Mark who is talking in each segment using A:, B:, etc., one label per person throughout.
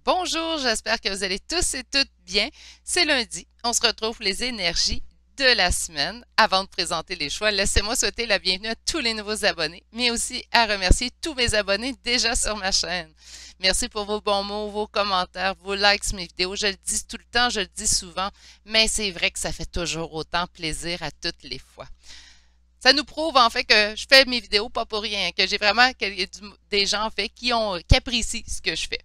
A: Bonjour, j'espère que vous allez tous et toutes bien. C'est lundi, on se retrouve pour les énergies de la semaine. Avant de présenter les choix, laissez-moi souhaiter la bienvenue à tous les nouveaux abonnés, mais aussi à remercier tous mes abonnés déjà sur ma chaîne. Merci pour vos bons mots, vos commentaires, vos likes sur mes vidéos. Je le dis tout le temps, je le dis souvent, mais c'est vrai que ça fait toujours autant plaisir à toutes les fois. Ça nous prouve en fait que je fais mes vidéos pas pour rien, que j'ai vraiment des gens en fait qui apprécient ce que je fais.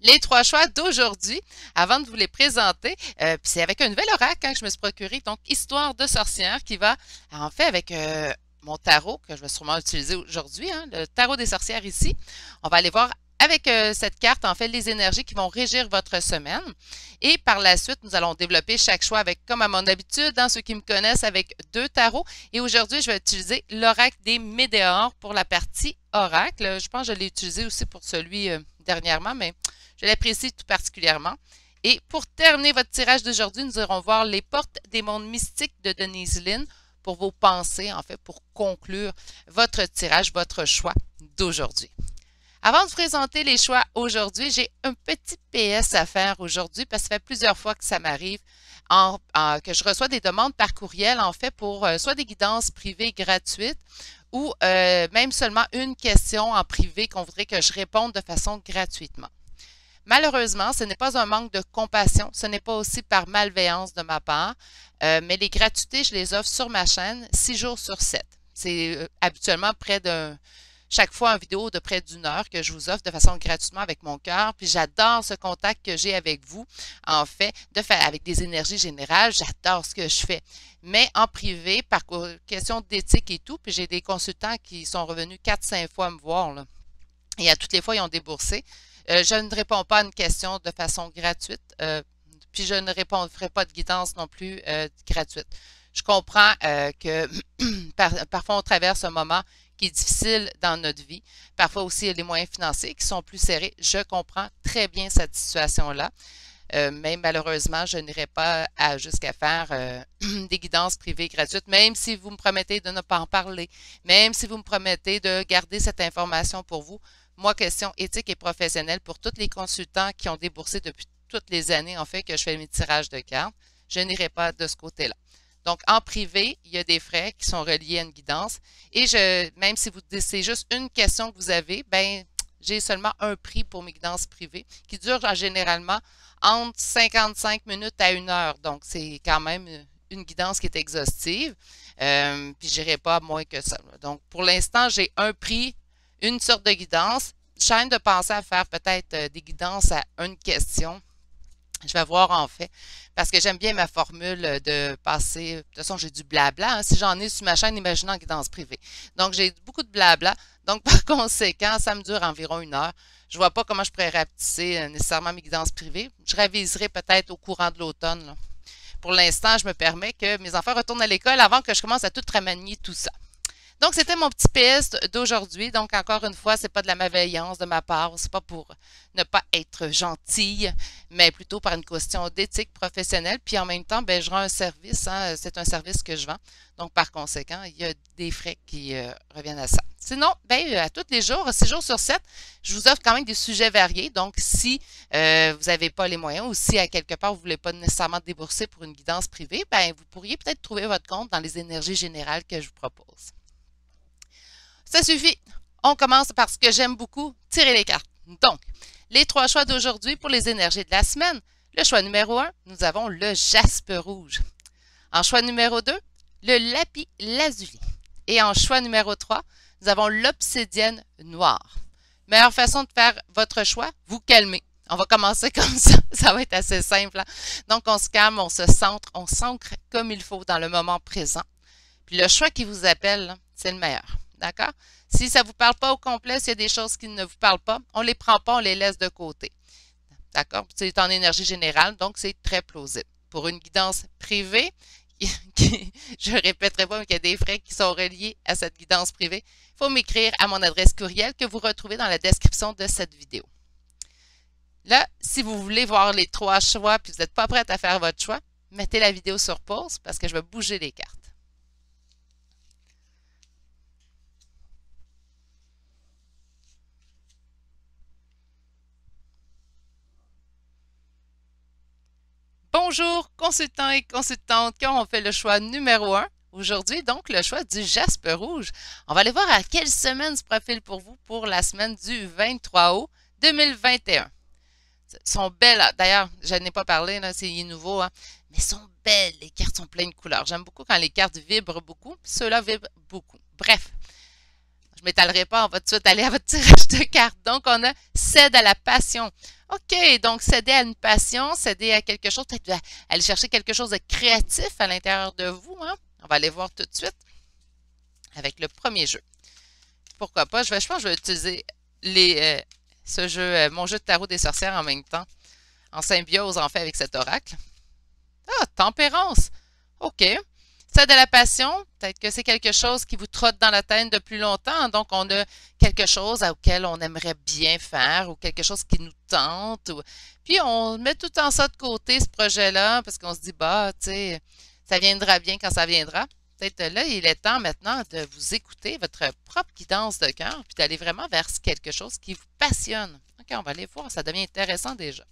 A: Les trois choix d'aujourd'hui, avant de vous les présenter, c'est avec un nouvel oracle que je me suis procuré, donc Histoire de sorcière, qui va, en fait, avec mon tarot, que je vais sûrement utiliser aujourd'hui, hein, le tarot des sorcières ici. On va aller voir avec cette carte, en fait, les énergies qui vont régir votre semaine. Et par la suite, nous allons développer chaque choix avec, comme à mon habitude, dans ceux qui me connaissent, avec deux tarots. Et aujourd'hui, je vais utiliser l'oracle des Médéors pour la partie oracle. Je pense que je l'ai utilisé aussi pour celui dernièrement, mais je l'apprécie tout particulièrement. Et pour terminer votre tirage d'aujourd'hui, nous irons voir les portes des mondes mystiques de Denise Linn pour vos pensées, en fait, pour conclure votre tirage, votre choix d'aujourd'hui. Avant de vous présenter les choix aujourd'hui, j'ai un petit PS à faire aujourd'hui parce que ça fait plusieurs fois que ça m'arrive que je reçois des demandes par courriel, en fait, pour soit des guidances privées gratuites ou même seulement une question en privé qu'on voudrait que je réponde de façon gratuitement. Malheureusement, ce n'est pas un manque de compassion, ce n'est pas aussi par malveillance de ma part, mais les gratuités, je les offre sur ma chaîne 6 jours sur 7. C'est habituellement chaque fois une vidéo de près d'une heure que je vous offre de façon gratuitement avec mon cœur. Puis j'adore ce contact que j'ai avec vous, en fait, de faire avec des énergies générales. J'adore ce que je fais. Mais en privé, par question d'éthique et tout, puis j'ai des consultants qui sont revenus 4-5 fois me voir, là. Et à toutes les fois, ils ont déboursé. Je ne réponds pas à une question de façon gratuite, puis je ne ferai pas de guidance non plus gratuite. Je comprends que parfois on traverse un moment qui est difficile dans notre vie. Parfois aussi, il y a les moyens financiers qui sont plus serrés. Je comprends très bien cette situation-là. Mais malheureusement, je n'irai pas jusqu'à faire des guidances privées gratuites, même si vous me promettez de ne pas en parler, même si vous me promettez de garder cette information pour vous. Moi, question éthique et professionnelle pour tous les consultants qui ont déboursé depuis toutes les années, en fait, que je fais mes tirages de cartes, je n'irai pas de ce côté-là. Donc, en privé, il y a des frais qui sont reliés à une guidance. Et même si c'est juste une question que vous avez, ben, j'ai seulement un prix pour mes guidances privées qui durent généralement entre 55 minutes à 1 heure. Donc, c'est quand même une guidance qui est exhaustive. Puis, je n'irai pas moins que ça. Donc, pour l'instant, j'ai un prix, une sorte de guidance. Je suis en train de penser à faire peut-être des guidances à une question. Je vais voir en fait, parce que j'aime bien ma formule de passer. De toute façon, j'ai du blabla. Hein, si j'en ai sur ma chaîne, imaginez en guidance privée. Donc, j'ai beaucoup de blabla. Donc, par conséquent, ça me dure environ 1 heure. Je vois pas comment je pourrais rapetisser nécessairement mes guidances privées. Je réviserai peut-être au courant de l'automne, là. Pour l'instant, je me permets que mes enfants retournent à l'école avant que je commence à tout remanier tout ça. Donc, c'était mon petit PS d'aujourd'hui. Donc, encore une fois, c'est pas de la malveillance de ma part. C'est pas pour ne pas être gentille, mais plutôt par une question d'éthique professionnelle. Puis en même temps, ben, je rends un service. Hein, c'est un service que je vends. Donc, par conséquent, il y a des frais qui reviennent à ça. Sinon, ben, à tous les jours, 6 jours sur 7, je vous offre quand même des sujets variés. Donc, si vous n'avez pas les moyens ou si à quelque part vous ne voulez pas nécessairement débourser pour une guidance privée, ben, vous pourriez peut-être trouver votre compte dans les énergies générales que je vous propose. Ça suffit. On commence parce que j'aime beaucoup tirer les cartes. Donc, les trois choix d'aujourd'hui pour les énergies de la semaine. Le choix numéro 1, nous avons le jaspe rouge. En choix numéro 2, le lapis lazuli. Et en choix numéro 3, nous avons l'obsidienne noire. Meilleure façon de faire votre choix, vous calmer. On va commencer comme ça. Ça va être assez simple. Hein? Donc, on se calme, on se centre, on s'ancre comme il faut dans le moment présent. Puis le choix qui vous appelle, c'est le meilleur. D'accord? Si ça ne vous parle pas au complet, s'il y a des choses qui ne vous parlent pas, on ne les prend pas, on les laisse de côté. D'accord? C'est en énergie générale, donc c'est très plausible. Pour une guidance privée, je ne répéterai pas, mais qu'il y a des frais qui sont reliés à cette guidance privée, il faut m'écrire à mon adresse courriel que vous retrouvez dans la description de cette vidéo. Là, si vous voulez voir les trois choix puis vous n'êtes pas prête à faire votre choix, mettez la vidéo sur pause parce que je vais bouger les cartes. Bonjour, consultants et consultantes qui ont fait le choix numéro un. Aujourd'hui, donc, le choix du jaspe rouge. On va aller voir à quelle semaine se profile pour vous pour la semaine du 23 août 2021. Ils sont belles. D'ailleurs, je n'ai pas parlé, là, c'est nouveau, hein, mais ils sont belles. Les cartes sont pleines de couleurs. J'aime beaucoup quand les cartes vibrent beaucoup, puis ceux-là vibrent beaucoup. Bref, je m'étalerai pas, on va tout de suite aller à votre tirage de cartes. Donc, on a cède à la passion. OK, donc céder à une passion, céder à quelque chose, peut-être aller chercher quelque chose de créatif à l'intérieur de vous. Hein? On va aller voir tout de suite avec le premier jeu. Pourquoi pas? Je pense que je vais utiliser ce jeu, mon jeu de tarot des sorcières en même temps, en symbiose en fait avec cet oracle. Ah, tempérance. OK. Ça de la passion, peut-être que c'est quelque chose qui vous trotte dans la tête depuis longtemps. Donc, on a quelque chose auquel on aimerait bien faire ou quelque chose qui nous tente. Puis, on met tout en ça de côté, ce projet-là, parce qu'on se dit, bah, tu sais, ça viendra bien quand ça viendra. Peut-être là, il est temps maintenant de vous écouter votre propre guidance de cœur, puis d'aller vraiment vers quelque chose qui vous passionne. OK, on va aller voir, ça devient intéressant déjà.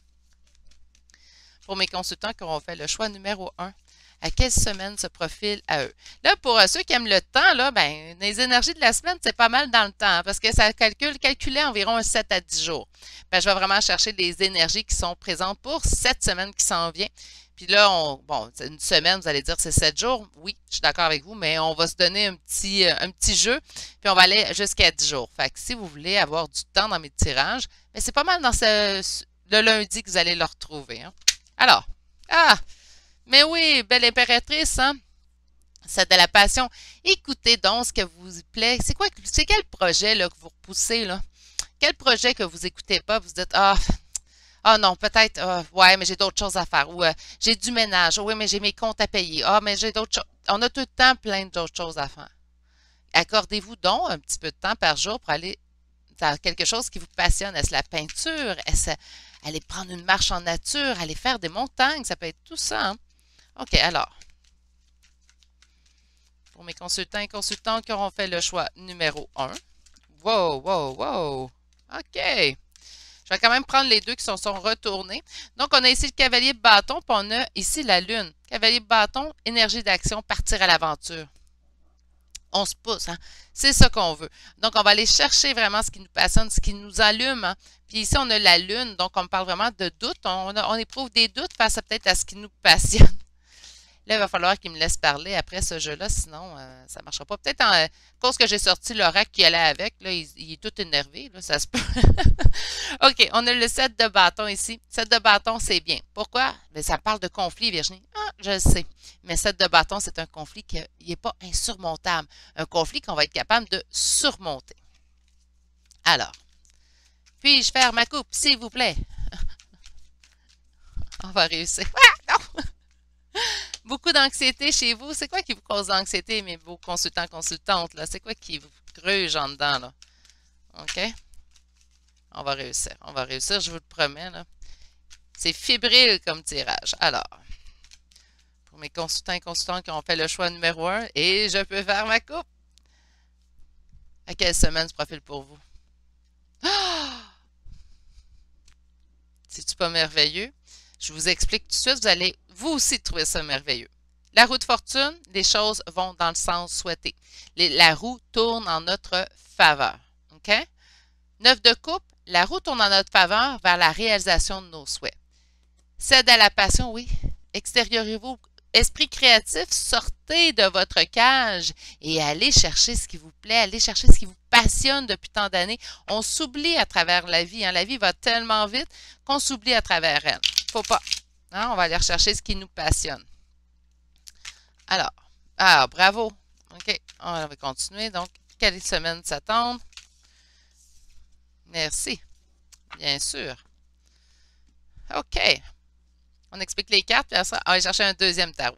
A: Pour mes consultants qui auront fait le choix numéro un, à quelle semaine se profile à eux. Là, pour ceux qui aiment le temps, là, ben, les énergies de la semaine, c'est pas mal dans le temps, parce que ça calculait environ un 7 à 10 jours. Ben, je vais vraiment chercher les énergies qui sont présentes pour cette semaine qui s'en vient. Puis là, bon, une semaine, vous allez dire c'est 7 jours. Oui, je suis d'accord avec vous, mais on va se donner un petit jeu, puis on va aller jusqu'à 10 jours. Fait que si vous voulez avoir du temps dans mes tirages, ben, c'est pas mal dans le lundi que vous allez le retrouver. Hein. Alors, mais oui, belle impératrice, hein? C'est de la passion. Écoutez donc ce que vous plaît. C'est quel projet là, que vous repoussez, là? Quel projet que vous écoutez pas, vous dites, non, peut-être, ouais, mais j'ai d'autres choses à faire. Ou j'ai du ménage. Oui, mais j'ai mes comptes à payer. Mais j'ai d'autres choses. On a tout le temps plein d'autres choses à faire. Accordez-vous donc un petit peu de temps par jour pour aller dans quelque chose qui vous passionne. Est-ce la peinture? Est-ce aller prendre une marche en nature? Aller faire des montagnes? Ça peut être tout ça, hein? OK, alors, pour mes consultants et consultantes qui auront fait le choix numéro un. Wow, wow, wow. OK. Je vais quand même prendre les deux qui sont retournés. Donc, on a ici le cavalier de bâton, puis on a ici la lune. Cavalier de bâton, énergie d'action, partir à l'aventure. On se pousse, hein? C'est ça qu'on veut. Donc, on va aller chercher vraiment ce qui nous passionne, ce qui nous allume. Hein? Puis ici, on a la lune, donc on parle vraiment de doute. On éprouve des doutes face à peut-être à ce qui nous passionne. Là, il va falloir qu'il me laisse parler après ce jeu-là, sinon ça ne marchera pas. Peut-être à cause que j'ai sorti l'oracle qui allait avec, là, il est tout énervé, là, ça se peut. OK, on a le 7 de bâton ici. 7 de bâton, c'est bien. Pourquoi? Bien, ça parle de conflit, Virginie. Je le sais. Mais 7 de bâton, c'est un conflit qui n'est pas insurmontable. Un conflit qu'on va être capable de surmonter. Alors, puis-je faire ma coupe, s'il vous plaît? On va réussir. Non! Beaucoup d'anxiété chez vous. C'est quoi qui vous cause l'anxiété, mes beaux consultants, consultantes, là? C'est quoi qui vous gruge en dedans, là? OK? On va réussir. On va réussir, je vous le promets, là. C'est fébrile comme tirage. Alors, pour mes consultants et consultantes qui ont fait le choix numéro un, et je peux faire ma coupe. À quelle semaine se profile pour vous? C'est-tu pas merveilleux? Je vous explique tout de suite, vous allez vous aussi trouver ça merveilleux. La roue de fortune, les choses vont dans le sens souhaité. La roue tourne en notre faveur. OK? 9 de coupe, la roue tourne en notre faveur vers la réalisation de nos souhaits. Cède à la passion, oui. Extériorisez-vous. Esprit créatif, sortez de votre cage et allez chercher ce qui vous plaît, allez chercher ce qui vous passionne depuis tant d'années. On s'oublie à travers la vie. Hein. La vie va tellement vite qu'on s'oublie à travers elle. Faut pas. Hein? On va aller rechercher ce qui nous passionne. Alors, bravo. OK, on va continuer. Donc, quelle semaine s'attendre? Merci. Bien sûr. OK. On explique les cartes, puis après, on va chercher un deuxième tarot.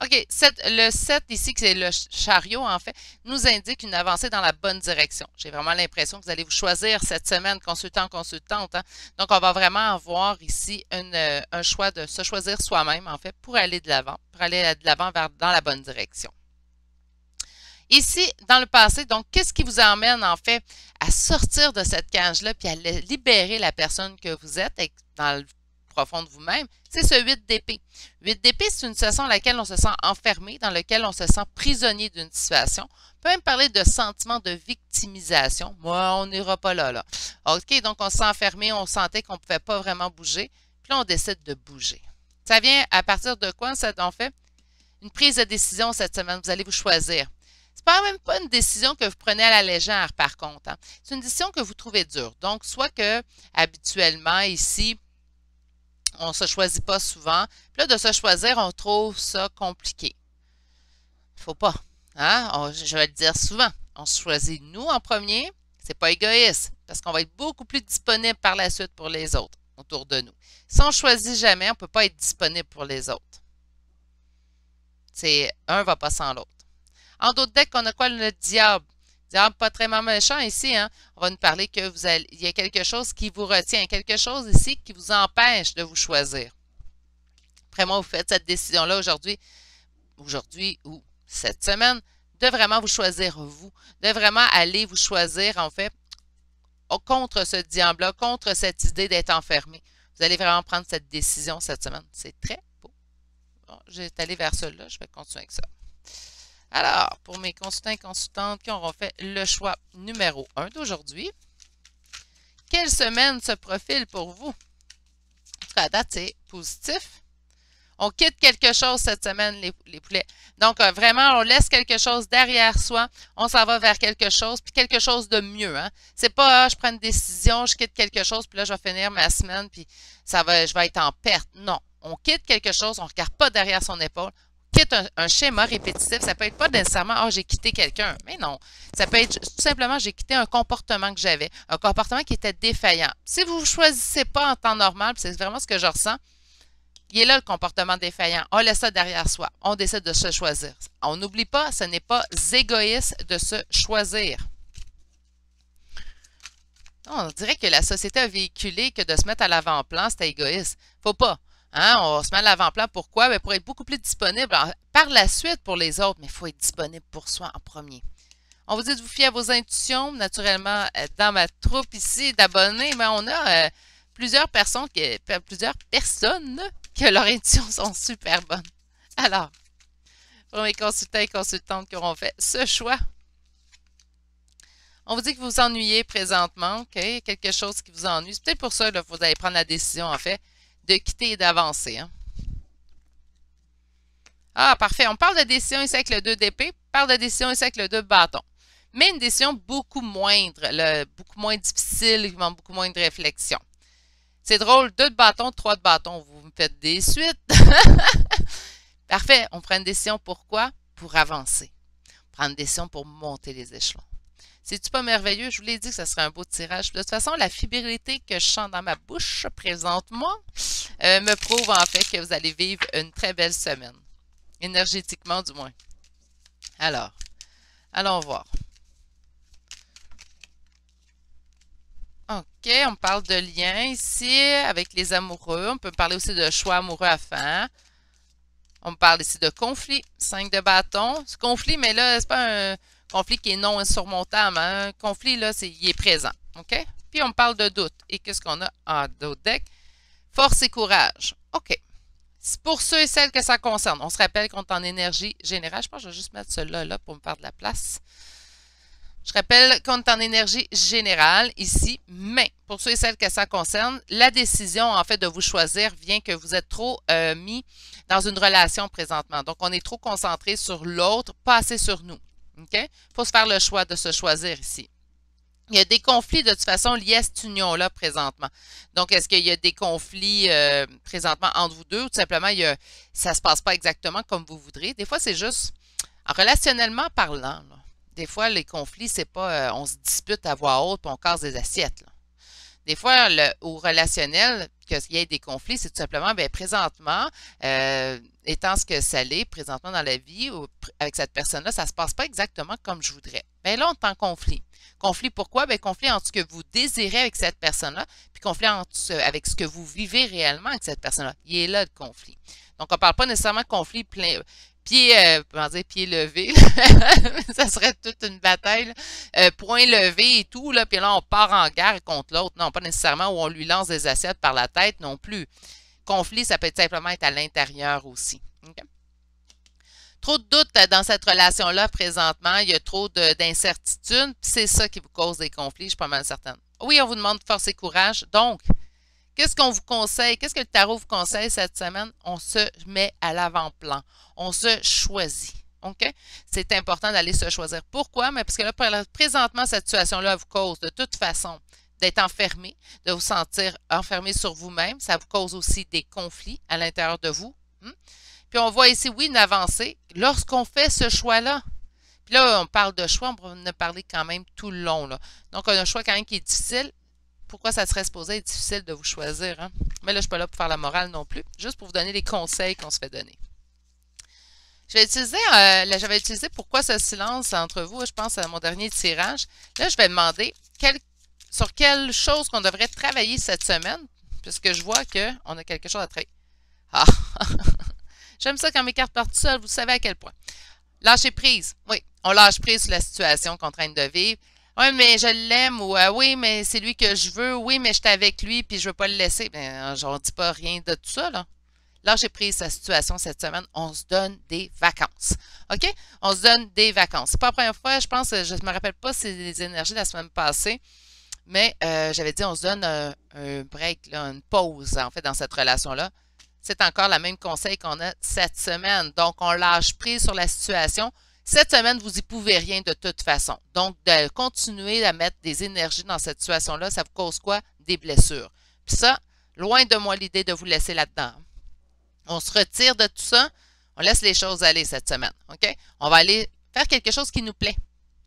A: OK, le 7 ici, qui est le chariot, en fait, nous indique une avancée dans la bonne direction. J'ai vraiment l'impression que vous allez vous choisir cette semaine, consultant, consultante. Hein? Donc, on va vraiment avoir ici un choix de se choisir soi-même, en fait, pour aller de l'avant, dans la bonne direction. Ici, dans le passé, donc, qu'est-ce qui vous emmène, en fait, à sortir de cette cage-là, puis à libérer la personne que vous êtes, dans le profond de vous-même, c'est ce 8 d'épée. 8 d'épée, c'est une situation dans laquelle on se sent enfermé, dans laquelle on se sent prisonnier d'une situation. On peut même parler de sentiment de victimisation. Moi, on n'ira pas là. OK, donc on se sent enfermé, on sentait qu'on ne pouvait pas vraiment bouger. Puis là, on décide de bouger. Ça vient à partir de quoi, ça, en fait? Une prise de décision cette semaine. Vous allez vous choisir. C'est pas même pas une décision que vous prenez à la légère, par contre. Hein. C'est une décision que vous trouvez dure. Donc, soit que, habituellement, ici, on ne se choisit pas souvent. Puis là, de se choisir, on trouve ça compliqué. Faut pas. Hein? Je vais le dire souvent. On se choisit nous en premier. C'est pas égoïste. Parce qu'on va être beaucoup plus disponible par la suite pour les autres autour de nous. Si on ne choisit jamais, on ne peut pas être disponible pour les autres. C'est un va pas sans l'autre. En d'autres decks, on a quoi? Le diable. Diable, pas très méchant ici. Hein? On va nous parler que il y a quelque chose qui vous retient, quelque chose ici qui vous empêche de vous choisir. Après moi, vous faites cette décision-là aujourd'hui ou cette semaine, de vraiment vous choisir vous, de vraiment aller vous choisir, en fait, contre ce diable-là, contre cette idée d'être enfermé. Vous allez vraiment prendre cette décision cette semaine. C'est très beau. Bon, j'ai allé vers cela, je vais continuer avec ça. Alors, pour mes consultants et consultantes qui auront fait le choix numéro 1 d'aujourd'hui, quelle semaine se profile pour vous? En tout cas, à date, c'est positif. On quitte quelque chose cette semaine, les poulets. Donc, vraiment, on laisse quelque chose derrière soi. On s'en va vers quelque chose, puis quelque chose de mieux. Hein? C'est pas, je prends une décision, je quitte quelque chose, puis là, je vais finir ma semaine, puis je vais être en perte. Non. On quitte quelque chose, on ne regarde pas derrière son épaule. On quitte un schéma répétitif. Ça peut être pas nécessairement, j'ai quitté quelqu'un. Mais non. Ça peut être tout simplement, j'ai quitté un comportement que j'avais. Un comportement qui était défaillant. Si vous ne choisissez pas en temps normal, c'est vraiment ce que je ressens, il est là le comportement défaillant. On laisse ça derrière soi. On décide de se choisir. On n'oublie pas, ce n'est pas égoïste de se choisir. On dirait que la société a véhiculé que de se mettre à l'avant-plan, c'était égoïste. Faut pas. Hein? On se met à l'avant-plan. Pourquoi? Bien, pour être beaucoup plus disponible par la suite pour les autres, mais il faut être disponible pour soi en premier. On vous dit de vous fier à vos intuitions. Naturellement, dans ma troupe ici d'abonnés, mais on a plusieurs personnes que leurs intuitions sont super bonnes. Alors, pour mes consultants et consultantes qui auront fait ce choix, on vous dit que vous vous ennuyez présentement, OK? Quelque chose qui vous ennuie. C'est peut-être pour ça que vous allez prendre la décision, en fait, de quitter et d'avancer. Hein? Ah, parfait. On parle de décision ici avec le 2 d'épée, on parle de décision ici avec le 2 de bâton. Mais une décision beaucoup moindre, beaucoup moins difficile, qui demande beaucoup moins de réflexion. C'est drôle, 2 de bâton, 3 de bâton. Vous me faites des suites. Parfait. On prend une décision pourquoi? Pour avancer. On prend une décision pour monter les échelons. C'est-tu pas merveilleux? Je vous l'ai dit que ce serait un beau tirage. De toute façon, la fibrilité que je sens dans ma bouche présentement me prouve en fait que vous allez vivre une très belle semaine. Énergétiquement du moins. Alors, allons voir. OK, on parle de lien ici avec les amoureux. On peut parler aussi de choix amoureux à faire. On parle ici de conflit. 5 de bâton. Ce conflit, mais là, c'est pas un conflit qui est non insurmontable. Hein? Un conflit, là, il est présent. OK? Puis on parle de doute. Et qu'est-ce qu'on a en d'autres decks? Force et courage. OK. C'est pour ceux et celles que ça concerne. On se rappelle qu'on est en énergie générale. Je pense que je vais juste mettre cela là pour me faire de la place. Je rappelle qu'on est en énergie générale ici, mais pour ceux et celles que ça concerne, la décision en fait de vous choisir vient que vous êtes trop mis dans une relation présentement. Donc, on est trop concentré sur l'autre, pas assez sur nous. OK? Il faut se faire le choix de se choisir ici. Il y a des conflits de toute façon liés à cette union-là présentement. Donc, est-ce qu'il y a des conflits présentement entre vous deux ou tout simplement ça ne se passe pas exactement comme vous voudrez? Des fois, c'est juste relationnellement parlant, là. Des fois, les conflits, c'est pas on se dispute à voix haute et on casse des assiettes. Là. Des fois, au relationnel, qu'il y ait des conflits, c'est tout simplement, bien, présentement, étant ce que ça l'est, présentement dans la vie, avec cette personne-là, ça ne se passe pas exactement comme je voudrais. Bien là, on est en conflit. Conflit pourquoi? Bien, conflit entre ce que vous désirez avec cette personne-là, puis conflit avec ce que vous vivez réellement avec cette personne-là. Il est là le conflit. Donc, on ne parle pas nécessairement de conflit plein. Pied levé, ça serait toute une bataille, point levé et tout, là, puis là, on part en guerre contre l'autre. Non, pas nécessairement où on lui lance des assiettes par la tête non plus. conflit, ça peut être simplement être à l'intérieur aussi. Okay? Trop de doutes dans cette relation-là présentement, il y a trop d'incertitudes, c'est ça qui vous cause des conflits, je suis pas mal certaine. Oui, on vous demande de force et courage, donc, qu'est-ce qu'on vous conseille? Qu'est-ce que le tarot vous conseille cette semaine? On se met à l'avant-plan, on se choisit. OK? C'est important d'aller se choisir. Pourquoi? Mais parce que là, présentement, cette situation-là vous cause de toute façon d'être enfermé, de vous sentir enfermé sur vous-même. Ça vous cause aussi des conflits à l'intérieur de vous. Puis on voit ici, oui, une avancée lorsqu'on fait ce choix-là. Puis là, on parle de choix, on va en parler quand même tout le long. Là. Donc, on a un choix quand même qui est difficile. Pourquoi ça serait supposé être difficile de vous choisir? Hein? Mais là, je ne suis pas là pour faire la morale non plus, juste pour vous donner les conseils qu'on se fait donner. J'avais utilisé pourquoi ce silence entre vous, je pense à mon dernier tirage. Là, je vais demander sur quelle chose qu'on devrait travailler cette semaine, puisque je vois qu'on a quelque chose à travailler. Ah! J'aime ça quand mes cartes partent seules, vous savez à quel point. Lâcher prise. Oui, on lâche prise sur la situation qu'on train de vivre. Oui, mais je l'aime ou oui, mais c'est lui que je veux. Oui, mais je suis avec lui puis je ne veux pas le laisser. Bien, je ne dis pas rien de tout ça, là. Lâchez prise sa situation cette semaine. On se donne des vacances. OK? On se donne des vacances. C'est pas la première fois, je pense, je ne me rappelle pas si c'est les énergies de la semaine passée, mais j'avais dit on se donne un break, là, une pause, en fait, dans cette relation-là. C'est encore le même conseil qu'on a cette semaine. Donc, on lâche prise sur la situation. Cette semaine, vous n'y pouvez rien de toute façon. Donc, de continuer à mettre des énergies dans cette situation-là, ça vous cause quoi? Des blessures. Puis ça, loin de moi l'idée de vous laisser là-dedans. On se retire de tout ça. On laisse les choses aller cette semaine. OK? On va aller faire quelque chose qui nous plaît.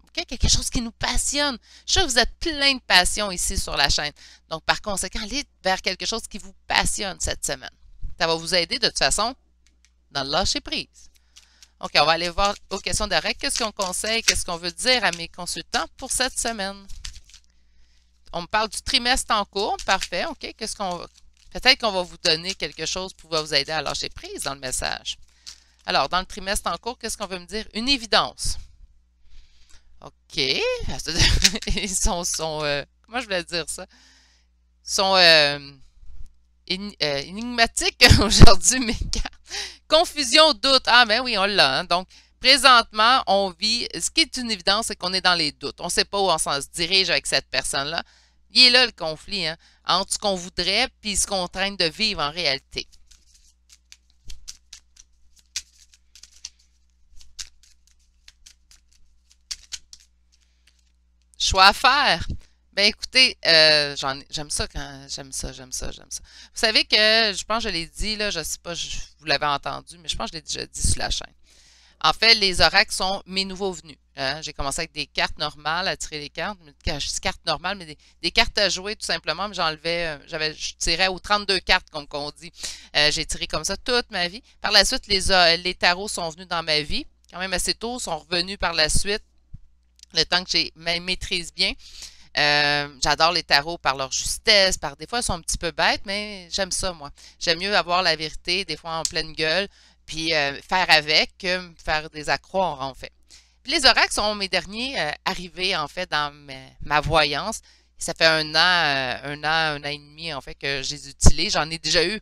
A: OK? Quelque chose qui nous passionne. Je sais que vous êtes plein de passion ici sur la chaîne. Donc, par conséquent, allez vers quelque chose qui vous passionne cette semaine. Ça va vous aider de toute façon dans le lâcher prise. OK, on va aller voir aux questions de règles. Qu'est-ce qu'on conseille? Qu'est-ce qu'on veut dire à mes consultants pour cette semaine? On me parle du trimestre en cours. Parfait. OK, peut-être qu'on va vous donner quelque chose pour vous aider à lâcher prise dans le message. Alors, dans le trimestre en cours, qu'est-ce qu'on veut me dire? Une évidence. OK. Ils sont comment je voulais dire ça? Ils sont énigmatiques aujourd'hui, mes cartes. Confusion, doute. Ah, ben oui, on l'a. Hein? Donc, présentement, on vit. Ce qui est une évidence, c'est qu'on est dans les doutes. On ne sait pas où on s'en se dirige avec cette personne-là. Il est là le conflit, hein, entre ce qu'on voudrait et ce qu'on est en train de vivre en réalité. Choix à faire. Ben écoutez, j'aime ça quand j'aime ça. Vous savez que je pense que je l'ai dit, là, je ne sais pas, vous l'avez entendu, mais je pense que je l'ai déjà dit sur la chaîne. En fait, les oracles sont mes nouveaux venus. Hein? J'ai commencé avec des cartes normales à tirer les cartes. Je dis cartes normales, mais des cartes à jouer tout simplement. Mais je tirais aux 32 cartes, comme on dit. J'ai tiré comme ça toute ma vie. Par la suite, les tarots sont venus dans ma vie, quand même assez tôt, sont revenus par la suite, le temps que j'ai maîtrise bien. J'adore les tarots par leur justesse, des fois ils sont un petit peu bêtes, mais j'aime ça, moi. J'aime mieux avoir la vérité, des fois en pleine gueule, puis faire avec que faire des accrocs, en fait. Puis les oracles sont mes derniers arrivés, en fait, dans ma voyance. Ça fait un an et demi, en fait, que je les utilise. J'en ai déjà eu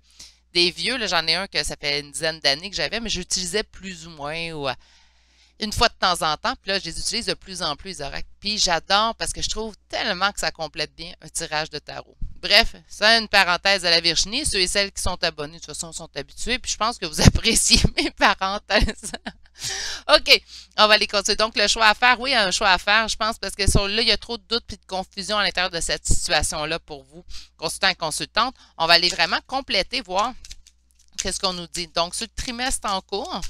A: des vieux, là, j'en ai un que ça fait une dizaine d'années que j'avais, mais j'utilisais plus ou moins une fois de temps en temps. Puis là, je les utilise de plus en plus, les oracles. Puis j'adore parce que je trouve tellement que ça complète bien un tirage de tarot. Bref, c'est une parenthèse à la Virginie. Ceux et celles qui sont abonnés, de toute façon, sont habitués. Puis je pense que vous appréciez mes parenthèses. OK, on va aller continuer. Donc, le choix à faire, oui, un choix à faire, je pense, parce que là, il y a trop de doutes et de confusion à l'intérieur de cette situation-là pour vous, consultants et consultantes. On va aller vraiment compléter, voir qu'est-ce qu'on nous dit. Donc, sur le trimestre en cours,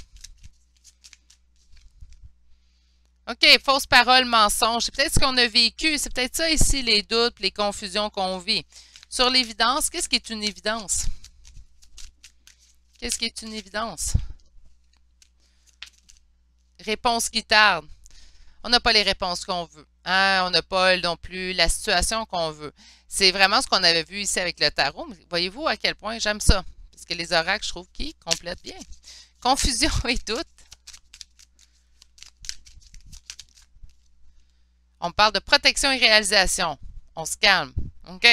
A: OK, fausse parole, mensonge. C'est peut-être ce qu'on a vécu. C'est peut-être ça ici, les doutes, les confusions qu'on vit. Sur l'évidence, qu'est-ce qui est une évidence? Qu'est-ce qui est une évidence? Réponse qui tarde. On n'a pas les réponses qu'on veut. Hein? On n'a pas non plus la situation qu'on veut. C'est vraiment ce qu'on avait vu ici avec le tarot. Voyez-vous à quel point j'aime ça? Parce que les oracles, je trouve qu'ils complètent bien. Confusion et doute. On parle de protection et réalisation. On se calme. OK.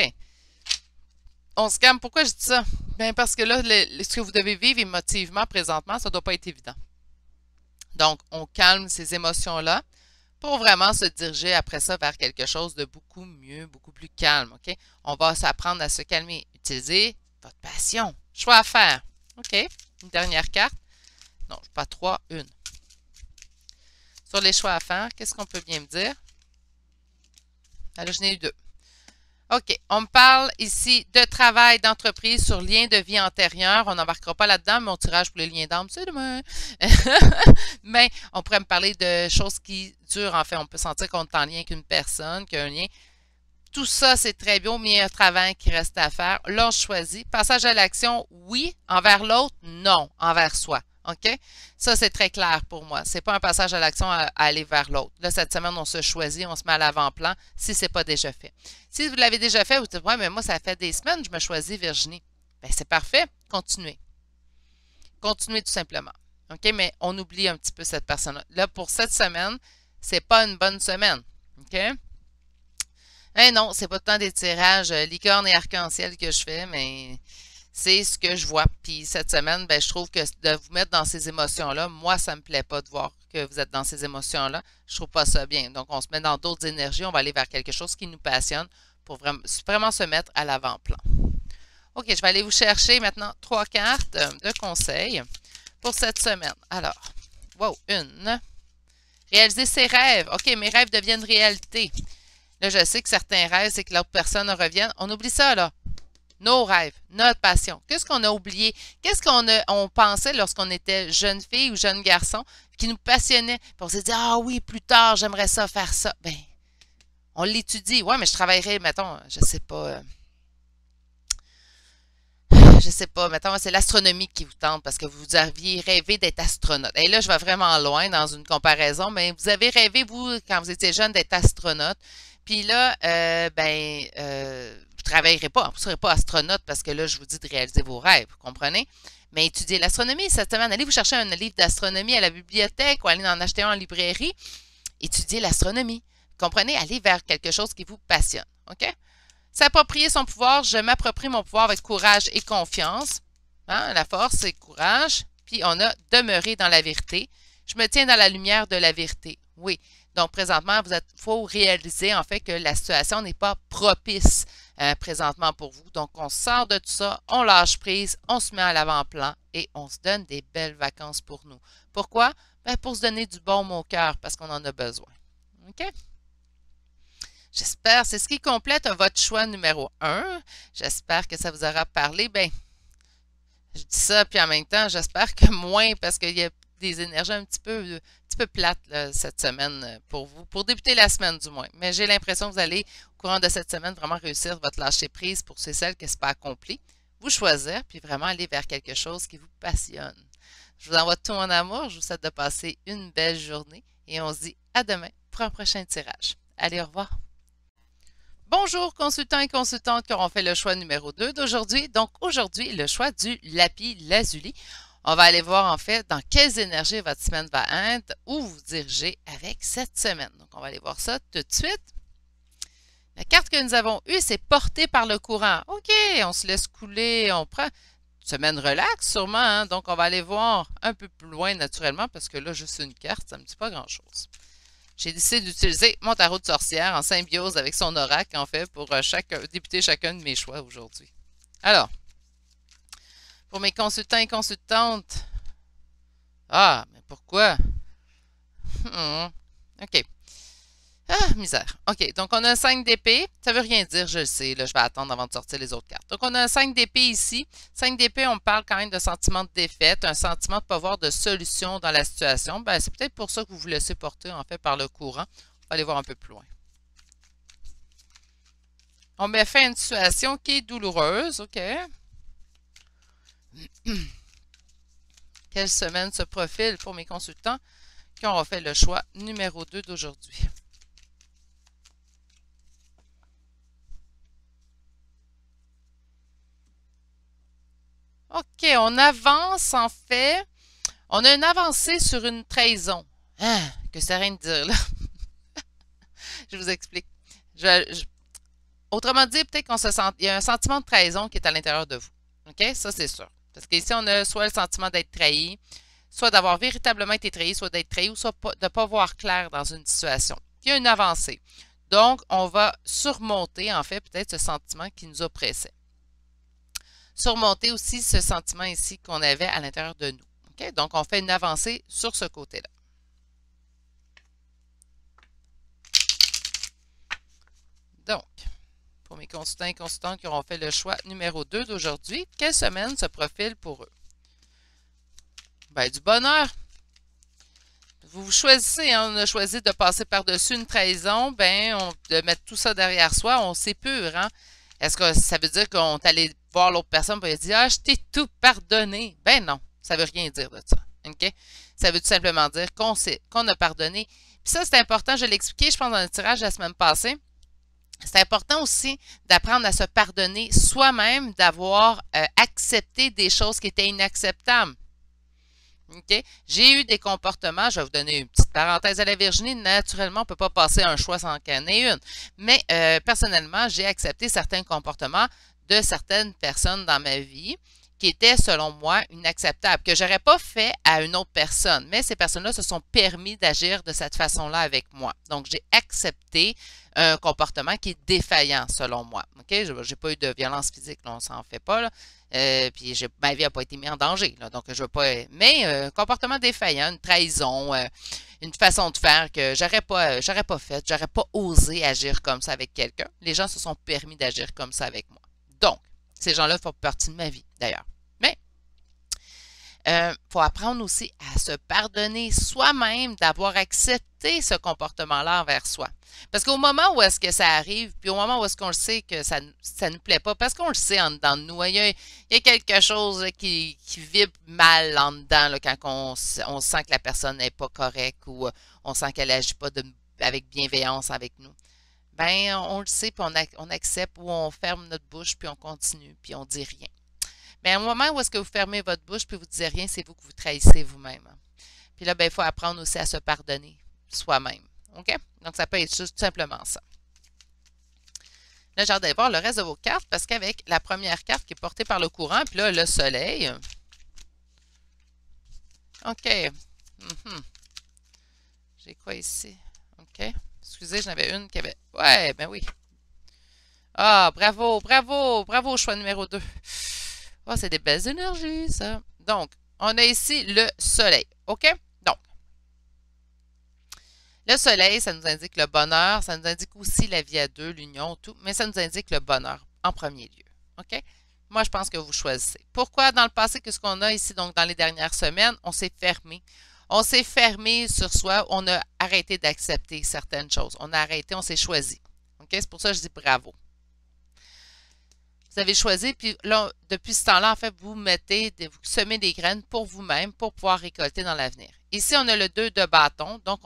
A: On se calme. Pourquoi je dis ça? Ben parce que là, ce que vous devez vivre émotivement présentement, ça ne doit pas être évident. Donc, on calme ces émotions-là pour vraiment se diriger après ça vers quelque chose de beaucoup mieux, beaucoup plus calme. OK? On va s'apprendre à se calmer. Utilisez votre passion. Choix à faire. OK? Une dernière carte. Non, pas trois, une. Sur les choix à faire, qu'est-ce qu'on peut bien me dire? Alors, j'en ai eu deux. OK, on me parle ici de travail, d'entreprise sur lien de vie antérieur. On n'embarquera pas là-dedans, mon tirage pour les liens d'âme, c'est demain. Mais on pourrait me parler de choses qui durent. En fait, on peut sentir qu'on est en lien avec une personne, qu'il y a un lien. Tout ça, c'est très bien, mais il y a un travail qui reste à faire. Là, on choisit. Passage à l'action, oui. Envers l'autre, non. Envers soi. OK? Ça, c'est très clair pour moi. C'est pas un passage à l'action à aller vers l'autre. Là, cette semaine, on se choisit, on se met à l'avant-plan si c'est pas déjà fait. Si vous l'avez déjà fait, vous dites, ouais, mais moi, ça fait des semaines que je me choisis, Virginie. Bien, c'est parfait. Continuez. Continuez tout simplement. OK? Mais on oublie un petit peu cette personne-là. Là, pour cette semaine, c'est pas une bonne semaine. OK? Eh non, c'est pas tout le temps des tirages licorne et arc-en-ciel que je fais, mais c'est ce que je vois. Puis cette semaine, ben, je trouve que de vous mettre dans ces émotions-là, moi, ça me plaît pas de voir que vous êtes dans ces émotions-là. Je trouve pas ça bien. Donc, on se met dans d'autres énergies, on va aller vers quelque chose qui nous passionne pour vraiment se mettre à l'avant-plan. OK, je vais aller vous chercher maintenant trois cartes de conseils pour cette semaine. Alors, wow, une. Réaliser ses rêves. OK, mes rêves deviennent réalité. Là, je sais que certains rêves, c'est que l'autre personne revienne. On oublie ça, là. Nos rêves, notre passion. Qu'est-ce qu'on a oublié? Qu'est-ce on pensait lorsqu'on était jeune fille ou jeune garçon qui nous passionnait? Puis on s'est dit, ah oui, plus tard, j'aimerais ça, faire ça. Ben, on l'étudie. Ouais, mais je travaillerai, mettons, je sais pas, mettons, c'est l'astronomie qui vous tente parce que vous aviez rêvé d'être astronaute. Et là, je vais vraiment loin dans une comparaison, mais vous avez rêvé, vous, quand vous étiez jeune, d'être astronaute. Puis là, vous travaillerez pas, vous ne serez pas astronaute parce que là, je vous dis de réaliser vos rêves, vous comprenez? Mais étudiez l'astronomie cette semaine. Allez vous chercher un livre d'astronomie à la bibliothèque ou allez en acheter un en librairie. Étudiez l'astronomie. Vous comprenez? Allez vers quelque chose qui vous passionne. OK? S'approprier son pouvoir, je m'approprie mon pouvoir avec courage et confiance. Hein? La force et courage. Puis on a demeuré dans la vérité. Je me tiens dans la lumière de la vérité. Oui. Donc, présentement, faut réaliser en fait que la situation n'est pas propice présentement pour vous. Donc, on sort de tout ça, on lâche prise, on se met à l'avant-plan et on se donne des belles vacances pour nous. Pourquoi? Ben, pour se donner du baume au cœur parce qu'on en a besoin. OK? J'espère, c'est ce qui complète votre choix numéro 1. J'espère que ça vous aura parlé. Ben, je dis ça, puis en même temps, j'espère que moins parce qu'il y a des énergies un petit peu plates là, cette semaine pour vous, pour débuter la semaine du moins. Mais j'ai l'impression que vous allez, au courant de cette semaine, vraiment réussir votre lâcher-prise pour celles que ce n'est pas accompli. Vous choisir, puis vraiment aller vers quelque chose qui vous passionne. Je vous envoie tout mon amour. Je vous souhaite de passer une belle journée et on se dit à demain pour un prochain tirage. Allez, au revoir. Bonjour consultants et consultantes qui auront fait le choix numéro 2 d'aujourd'hui. Donc aujourd'hui, le choix du lapis lazuli. On va aller voir en fait dans quelles énergies votre semaine va être, où vous dirigez avec cette semaine. Donc on va aller voir ça tout de suite. La carte que nous avons eue, c'est portée par le courant. OK, on se laisse couler, on prend une semaine relax sûrement. Hein? Donc on va aller voir un peu plus loin naturellement parce que là, juste une carte, ça ne me dit pas grand-chose. J'ai décidé d'utiliser mon tarot de sorcière en symbiose avec son oracle, en fait, pour débuter chacun de mes choix aujourd'hui. Alors, pour mes consultants et consultantes. Ah, mais pourquoi? OK. Ah, misère. OK, donc on a un 5 d'épée. Ça ne veut rien dire, je le sais. Là, je vais attendre avant de sortir les autres cartes. Donc, on a un 5 d'épée ici. 5 d'épée, on me parle quand même d'un sentiment de défaite, un sentiment de ne pas voir de solution dans la situation. Ben, c'est peut-être pour ça que vous vous laissez porter, en fait, par le courant. On va aller voir un peu plus loin. On met fin à une situation qui est douloureuse. OK. Quelle semaine se profile pour mes consultants qui auront fait le choix numéro 2 d'aujourd'hui? OK, on avance en fait. On a une avancée sur une trahison. Ah, que ça rien de dire là. Je vous explique. Autrement dit, peut-être qu'on se sent, il y a un sentiment de trahison qui est à l'intérieur de vous. OK? Ça, c'est sûr. Parce qu'ici, on a soit le sentiment d'être trahi, soit d'avoir véritablement été trahi, soit d'être trahi, ou soit de ne pas voir clair dans une situation. Il y a une avancée. Donc, on va surmonter, en fait, peut-être ce sentiment qui nous oppressait. Surmonter aussi ce sentiment ici qu'on avait à l'intérieur de nous. Okay? Donc, on fait une avancée sur ce côté-là. Donc, pour mes consultants et consultantes qui auront fait le choix numéro 2 d'aujourd'hui, quelle semaine se profile pour eux? Ben, du bonheur. Vous choisissez, hein, on a choisi de passer par-dessus une trahison, de mettre tout ça derrière soi, on s'épure, hein? Est-ce que ça veut dire qu'on est allé voir l'autre personne et dire ah, je t'ai tout pardonné? Ben non, ça veut rien dire de ça. OK? Ça veut tout simplement dire qu'on a pardonné. Puis ça, c'est important, je l'ai expliqué, je pense, dans le tirage la semaine passée. C'est important aussi d'apprendre à se pardonner soi-même, d'avoir accepté des choses qui étaient inacceptables. Okay? J'ai eu des comportements, je vais vous donner une petite parenthèse à la Virginie, naturellement, on ne peut pas passer un choix sans qu'il y en ait une. Mais personnellement, j'ai accepté certains comportements de certaines personnes dans ma vie qui étaient, selon moi, inacceptables, que je n'aurais pas fait à une autre personne. Mais ces personnes-là se sont permis d'agir de cette façon-là avec moi. Donc, j'ai accepté un comportement qui est défaillant, selon moi. Okay? Je n'ai pas eu de violence physique, là, on ne s'en fait pas, là. Puis ma vie n'a pas été mise en danger. Là, donc, je veux pas. Mais comportement défaillant, une trahison, une façon de faire que j'aurais pas fait, j'aurais pas osé agir comme ça avec quelqu'un. Les gens se sont permis d'agir comme ça avec moi. Donc, ces gens-là font partie de ma vie, d'ailleurs. Mais faut apprendre aussi à se pardonner soi-même d'avoir accepté ce comportement-là envers soi. Parce qu'au moment où est-ce que ça arrive, puis au moment où est-ce qu'on le sait que ça ne nous plaît pas, parce qu'on le sait en dedans de nous, il y a quelque chose qui vibre mal en dedans là, quand on sent que la personne n'est pas correcte ou on sent qu'elle n'agit pas avec bienveillance avec nous. Ben, on le sait, puis on accepte ou on ferme notre bouche, puis on continue, puis on dit rien. Mais au moment où est-ce que vous fermez votre bouche puis vous ne dites rien, c'est vous que vous trahissez vous-même. Puis là, ben, il faut apprendre aussi à se pardonner soi-même. OK? Donc, ça peut être juste tout simplement ça. Là, j'ai hâte d'aller voir le reste de vos cartes parce qu'avec la première carte qui est portée par le courant, puis là, le soleil. OK. J'ai quoi ici? OK. Excusez, j'en avais une qui avait... Ouais, ben oui. Ah, bravo, bravo, bravo, choix numéro 2. Oh, c'est des belles énergies, ça. Donc, on a ici le soleil. OK? Donc, le soleil, ça nous indique le bonheur. Ça nous indique aussi la vie à deux, l'union, tout. Mais ça nous indique le bonheur en premier lieu. OK? Moi, je pense que vous choisissez. Pourquoi dans le passé, qu'est-ce qu'on a ici? Donc, dans les dernières semaines, on s'est fermé. On s'est fermé sur soi. On a arrêté d'accepter certaines choses. On a arrêté, on s'est choisi. OK? C'est pour ça que je dis bravo. Vous avez choisi, puis là, depuis ce temps-là, en fait, vous semez des graines pour vous-même pour pouvoir récolter dans l'avenir. Ici, on a le 2 de bâton, donc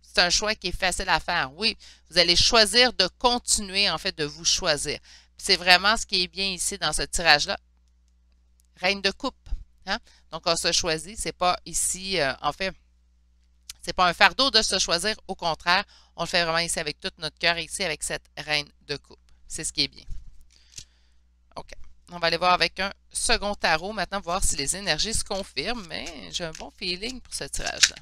A: c'est un choix qui est facile à faire. Oui, vous allez choisir de continuer, en fait, de vous choisir. C'est vraiment ce qui est bien ici dans ce tirage-là. Reine de coupe. Hein? Donc, on se choisit. C'est pas ici, en fait, c'est pas un fardeau de se choisir. Au contraire, on le fait vraiment ici avec tout notre cœur, ici avec cette reine de coupe. C'est ce qui est bien. OK. On va aller voir avec un second tarot maintenant, voir si les énergies se confirment, mais j'ai un bon feeling pour ce tirage-là.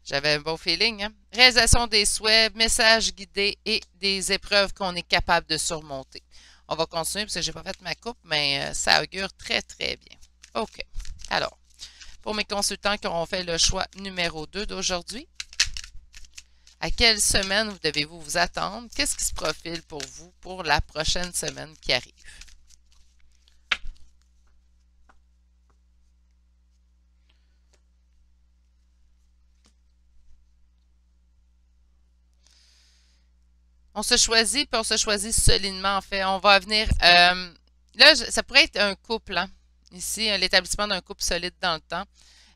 A: J'avais un bon feeling, hein? Réalisation des souhaits, messages guidés et des épreuves qu'on est capable de surmonter. On va continuer parce que je n'ai pas fait ma coupe, mais ça augure très, très bien. OK. Alors, pour mes consultants qui auront fait le choix numéro 2 d'aujourd'hui, à quelle semaine devez-vous vous attendre? Qu'est-ce qui se profile pour vous pour la prochaine semaine qui arrive? On se choisit, puis on se choisit solidement, en fait. On va venir... là, ça pourrait être un couple, hein? Ici, l'établissement d'un couple solide dans le temps.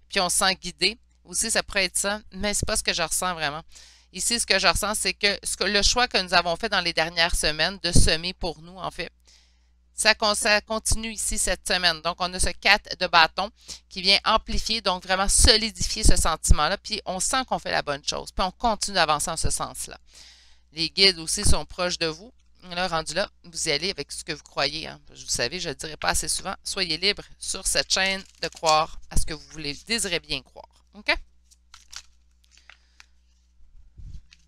A: Puis on se sent guidé. Aussi, ça pourrait être ça, mais c'est pas ce que je ressens vraiment. Ici, ce que je ressens, c'est que le choix que nous avons fait dans les dernières semaines de semer pour nous, en fait, Ça continue ici cette semaine. Donc, on a ce 4 de bâton qui vient amplifier, donc vraiment solidifier ce sentiment-là. Puis, on sent qu'on fait la bonne chose. Puis, on continue d'avancer en ce sens-là. Les guides aussi sont proches de vous. Là, rendu là, vous y allez avec ce que vous croyez. Hein. Vous savez, je ne le dirai pas assez souvent. Soyez libre sur cette chaîne de croire à ce que vous voulez, désirez bien croire. OK?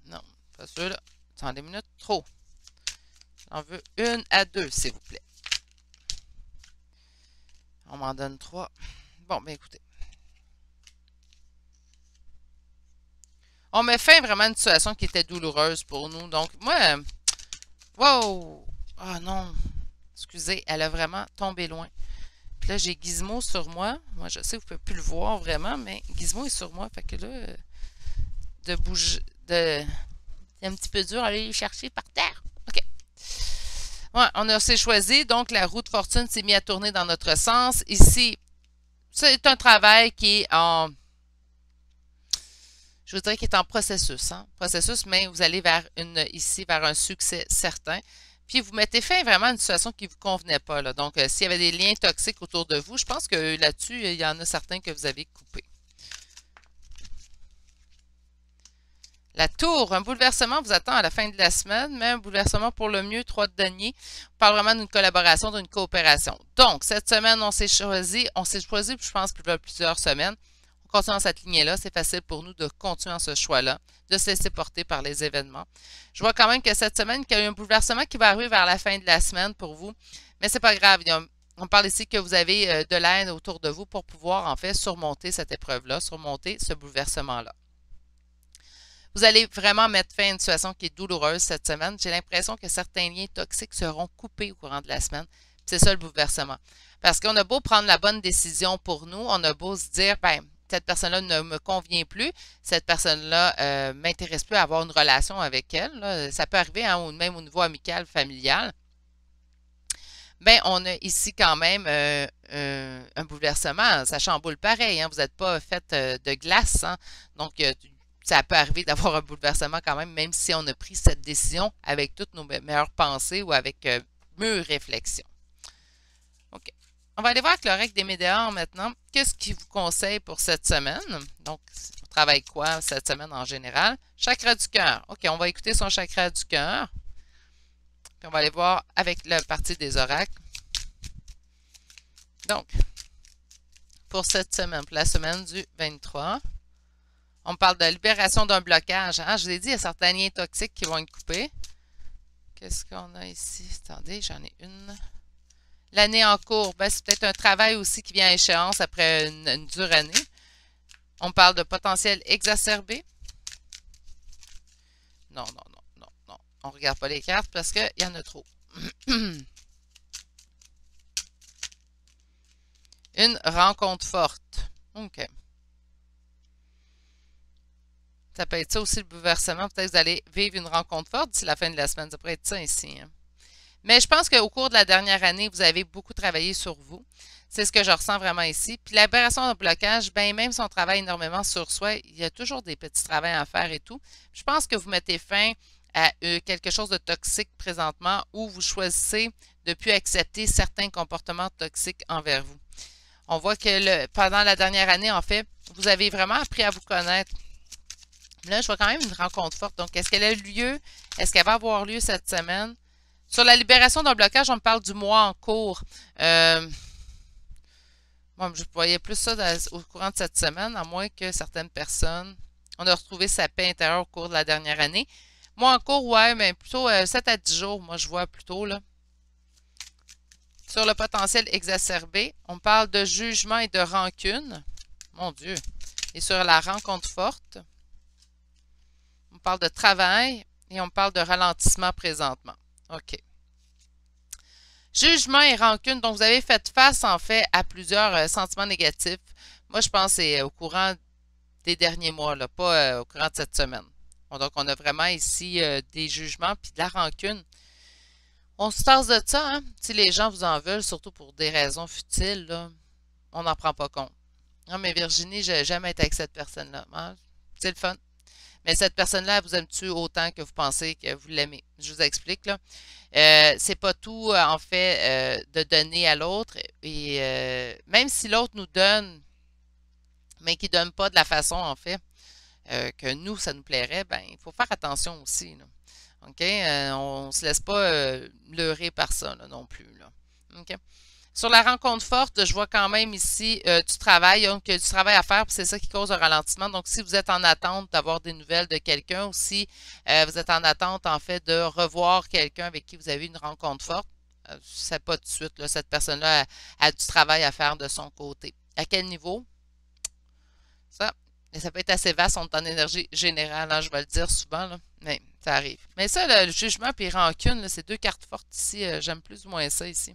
A: Non, pas sûr, là. Attendez une minute. Trop. J'en veux 1 à 2, s'il vous plaît. On m'en donne 3. Bon, bien écoutez. On met fin vraiment à une situation qui était douloureuse pour nous. Donc, moi, wow! Ah non! Excusez, elle a vraiment tombé loin. Puis là, j'ai Gizmo sur moi. Moi, je sais que vous ne pouvez plus le voir vraiment, mais Gizmo est sur moi. Fait que là, de bouger, c'est un petit peu dur d'aller le chercher par terre. OK. Ouais, on s'est choisi. Donc, la roue de fortune s'est mise à tourner dans notre sens. Ici, c'est un travail qui est en... Je vous dirais qu'il est en processus. Hein? Processus, mais vous allez ici vers un succès certain. Puis, vous mettez fin vraiment à une situation qui ne vous convenait pas. Là. Donc, s'il y avait des liens toxiques autour de vous, je pense que là-dessus, il y en a certains que vous avez coupés. La tour, un bouleversement vous attend à la fin de la semaine, mais un bouleversement pour le mieux, 3 de denier. On parle vraiment d'une collaboration, d'une coopération. Donc, cette semaine, on s'est choisi, je pense, plusieurs semaines. On continue dans cette lignée-là. C'est facile pour nous de continuer dans ce choix-là, de se laisser porter par les événements. Je vois quand même que cette semaine, qu'il y a eu un bouleversement qui va arriver vers la fin de la semaine pour vous, mais c'est pas grave. On parle ici que vous avez de l'aide autour de vous pour pouvoir, en fait, surmonter cette épreuve-là, surmonter ce bouleversement-là. Vous allez vraiment mettre fin à une situation qui est douloureuse cette semaine. J'ai l'impression que certains liens toxiques seront coupés au courant de la semaine. C'est ça le bouleversement. Parce qu'on a beau prendre la bonne décision pour nous, on a beau se dire, ben, cette personne-là ne me convient plus, cette personne-là m'intéresse plus à avoir une relation avec elle. Là. Ça peut arriver hein, même au niveau amical, familial. Ben, on a ici quand même un bouleversement. Ça chamboule pareil. Hein. Vous n'êtes pas fait de glace. Hein. Donc, ça peut arriver d'avoir un bouleversement quand même si on a pris cette décision avec toutes nos meilleures pensées ou avec mûre réflexion. OK. On va aller voir avec le règle des médias maintenant. Qu'est-ce qu'il vous conseille pour cette semaine? Donc, on travaille quoi cette semaine en général? Chakra du cœur. OK, on va écouter son chakra du cœur. Puis on va aller voir avec la partie des oracles. Donc, pour cette semaine, pour la semaine du 23, on parle de libération d'un blocage. Hein? Je vous ai dit, il y a certains liens toxiques qui vont être coupés. Qu'est-ce qu'on a ici? Attendez, j'en ai une. L'année en cours, ben, c'est peut-être un travail aussi qui vient à échéance après une dure année. On parle de potentiel exacerbé. Non, non, non, non, non. On ne regarde pas les cartes parce qu'il y en a trop. Une rencontre forte. OK. Ça peut être ça aussi le bouleversement. Peut-être que vous allez vivre une rencontre forte d'ici la fin de la semaine. Ça pourrait être ça ici. Hein. Mais je pense qu'au cours de la dernière année, vous avez beaucoup travaillé sur vous. C'est ce que je ressens vraiment ici. Puis l'aberration de blocage, ben même si on travaille énormément sur soi, il y a toujours des petits travaux à faire et tout. Je pense que vous mettez fin à quelque chose de toxique présentement ou vous choisissez de ne plus accepter certains comportements toxiques envers vous. On voit que pendant la dernière année, en fait, vous avez vraiment appris à vous connaître. Là, je vois quand même une rencontre forte. Donc, est-ce qu'elle a lieu? Est-ce qu'elle va avoir lieu cette semaine? Sur la libération d'un blocage, on me parle du mois en cours. Bon, je voyais plus ça au courant de cette semaine, à moins que certaines personnes... On a retrouvé sa paix intérieure au cours de la dernière année. Mois en cours, ouais, mais plutôt 7 à 10 jours, moi je vois plutôt, là. Sur le potentiel exacerbé, on parle de jugement et de rancune. Mon Dieu. Et sur la rencontre forte, on parle de travail et on parle de ralentissement présentement. OK. Jugement et rancune. Donc, vous avez fait face, en fait, à plusieurs sentiments négatifs. Moi, je pense que c'est au courant des derniers mois, là, pas au courant de cette semaine. Bon, donc, on a vraiment ici des jugements puis de la rancune. On se tasse de ça, hein? Si les gens vous en veulent, surtout pour des raisons futiles, là, on n'en prend pas compte. Non, mais Virginie, je n'ai jamais été avec cette personne-là. Hein? C'est le fun. Mais cette personne-là, vous aime-tu autant que vous pensez que vous l'aimez? Je vous explique, là. C'est pas tout, en fait, de donner à l'autre. Et même si l'autre nous donne, mais qui ne donne pas de la façon, en fait, que nous, ça nous plairait, ben, il faut faire attention aussi, là. OK? On ne se laisse pas leurrer par ça, là, non plus, là. OK? Sur la rencontre forte, je vois quand même ici du travail, donc du travail à faire, puis c'est ça qui cause un ralentissement. Donc, si vous êtes en attente d'avoir des nouvelles de quelqu'un, ou si vous êtes en attente, en fait, de revoir quelqu'un avec qui vous avez une rencontre forte, c'est pas tout de suite, là, cette personne-là a du travail à faire de son côté. À quel niveau? Ça, et ça peut être assez vaste, on est en énergie générale, hein, je vais le dire souvent, là, mais ça arrive. Mais ça, le jugement puis rancune, là, c'est deux cartes fortes ici. J'aime plus ou moins ça ici.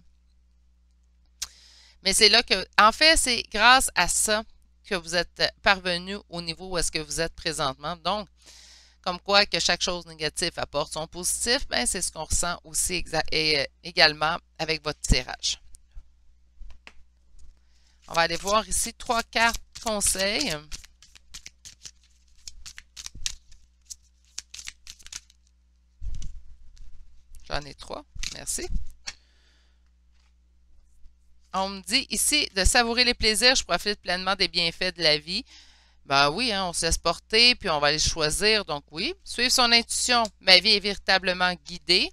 A: Mais c'est là que, en fait, c'est grâce à ça que vous êtes parvenu au niveau où est-ce que vous êtes présentement. Donc, comme quoi que chaque chose négative apporte son positif, ben c'est ce qu'on ressent aussi également avec votre tirage. On va aller voir ici trois cartes conseils. J'en ai trois. Merci. On me dit ici de savourer les plaisirs, je profite pleinement des bienfaits de la vie. Ben oui, hein, on se laisse porter, puis on va les choisir. Donc oui, suivre son intuition. Ma vie est véritablement guidée.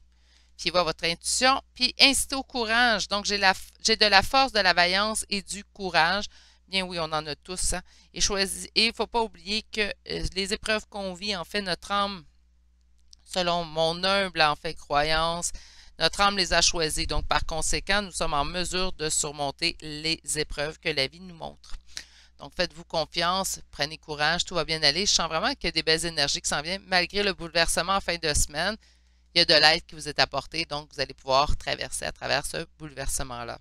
A: Puis voir votre intuition. Puis inciter au courage. Donc j'ai de la force, de la vaillance et du courage. Bien oui, on en a tous. Hein. Et il ne faut pas oublier que les épreuves qu'on vit, en fait, notre âme, selon mon humble, en fait, croyance, notre âme les a choisis. Donc, par conséquent, nous sommes en mesure de surmonter les épreuves que la vie nous montre. Donc, faites-vous confiance, prenez courage, tout va bien aller. Je sens vraiment qu'il y a des belles énergies qui s'en viennent. Malgré le bouleversement en fin de semaine, il y a de l'aide qui vous est apportée. Donc, vous allez pouvoir traverser à travers ce bouleversement-là.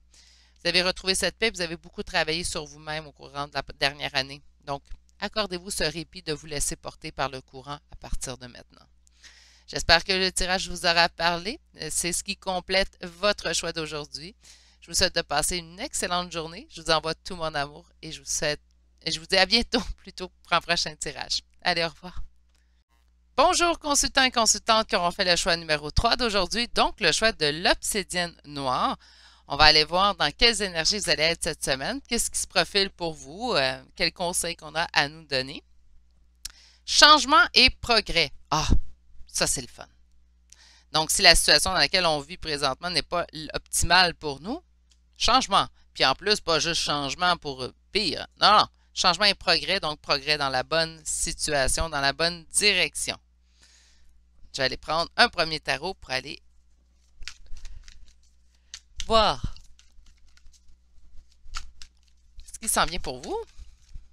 A: Vous avez retrouvé cette paix, vous avez beaucoup travaillé sur vous-même au courant de la dernière année. Donc, accordez-vous ce répit de vous laisser porter par le courant à partir de maintenant. J'espère que le tirage vous aura parlé. C'est ce qui complète votre choix d'aujourd'hui. Je vous souhaite de passer une excellente journée. Je vous envoie tout mon amour et je vous dis à bientôt plutôt pour un prochain tirage. Allez, au revoir. Bonjour consultants et consultantes qui auront fait le choix numéro 3 d'aujourd'hui, donc le choix de l'obsidienne noire. On va aller voir dans quelles énergies vous allez être cette semaine, qu'est-ce qui se profile pour vous, quels conseils qu'on a à nous donner. Changement et progrès. Ah, ça c'est le fun. Donc, si la situation dans laquelle on vit présentement n'est pas optimale pour nous, changement. Puis en plus, pas juste changement pour pire. Non, non. Changement et progrès, donc progrès dans la bonne situation, dans la bonne direction. Je vais aller prendre un premier tarot pour aller voir ce qui s'en vient pour vous.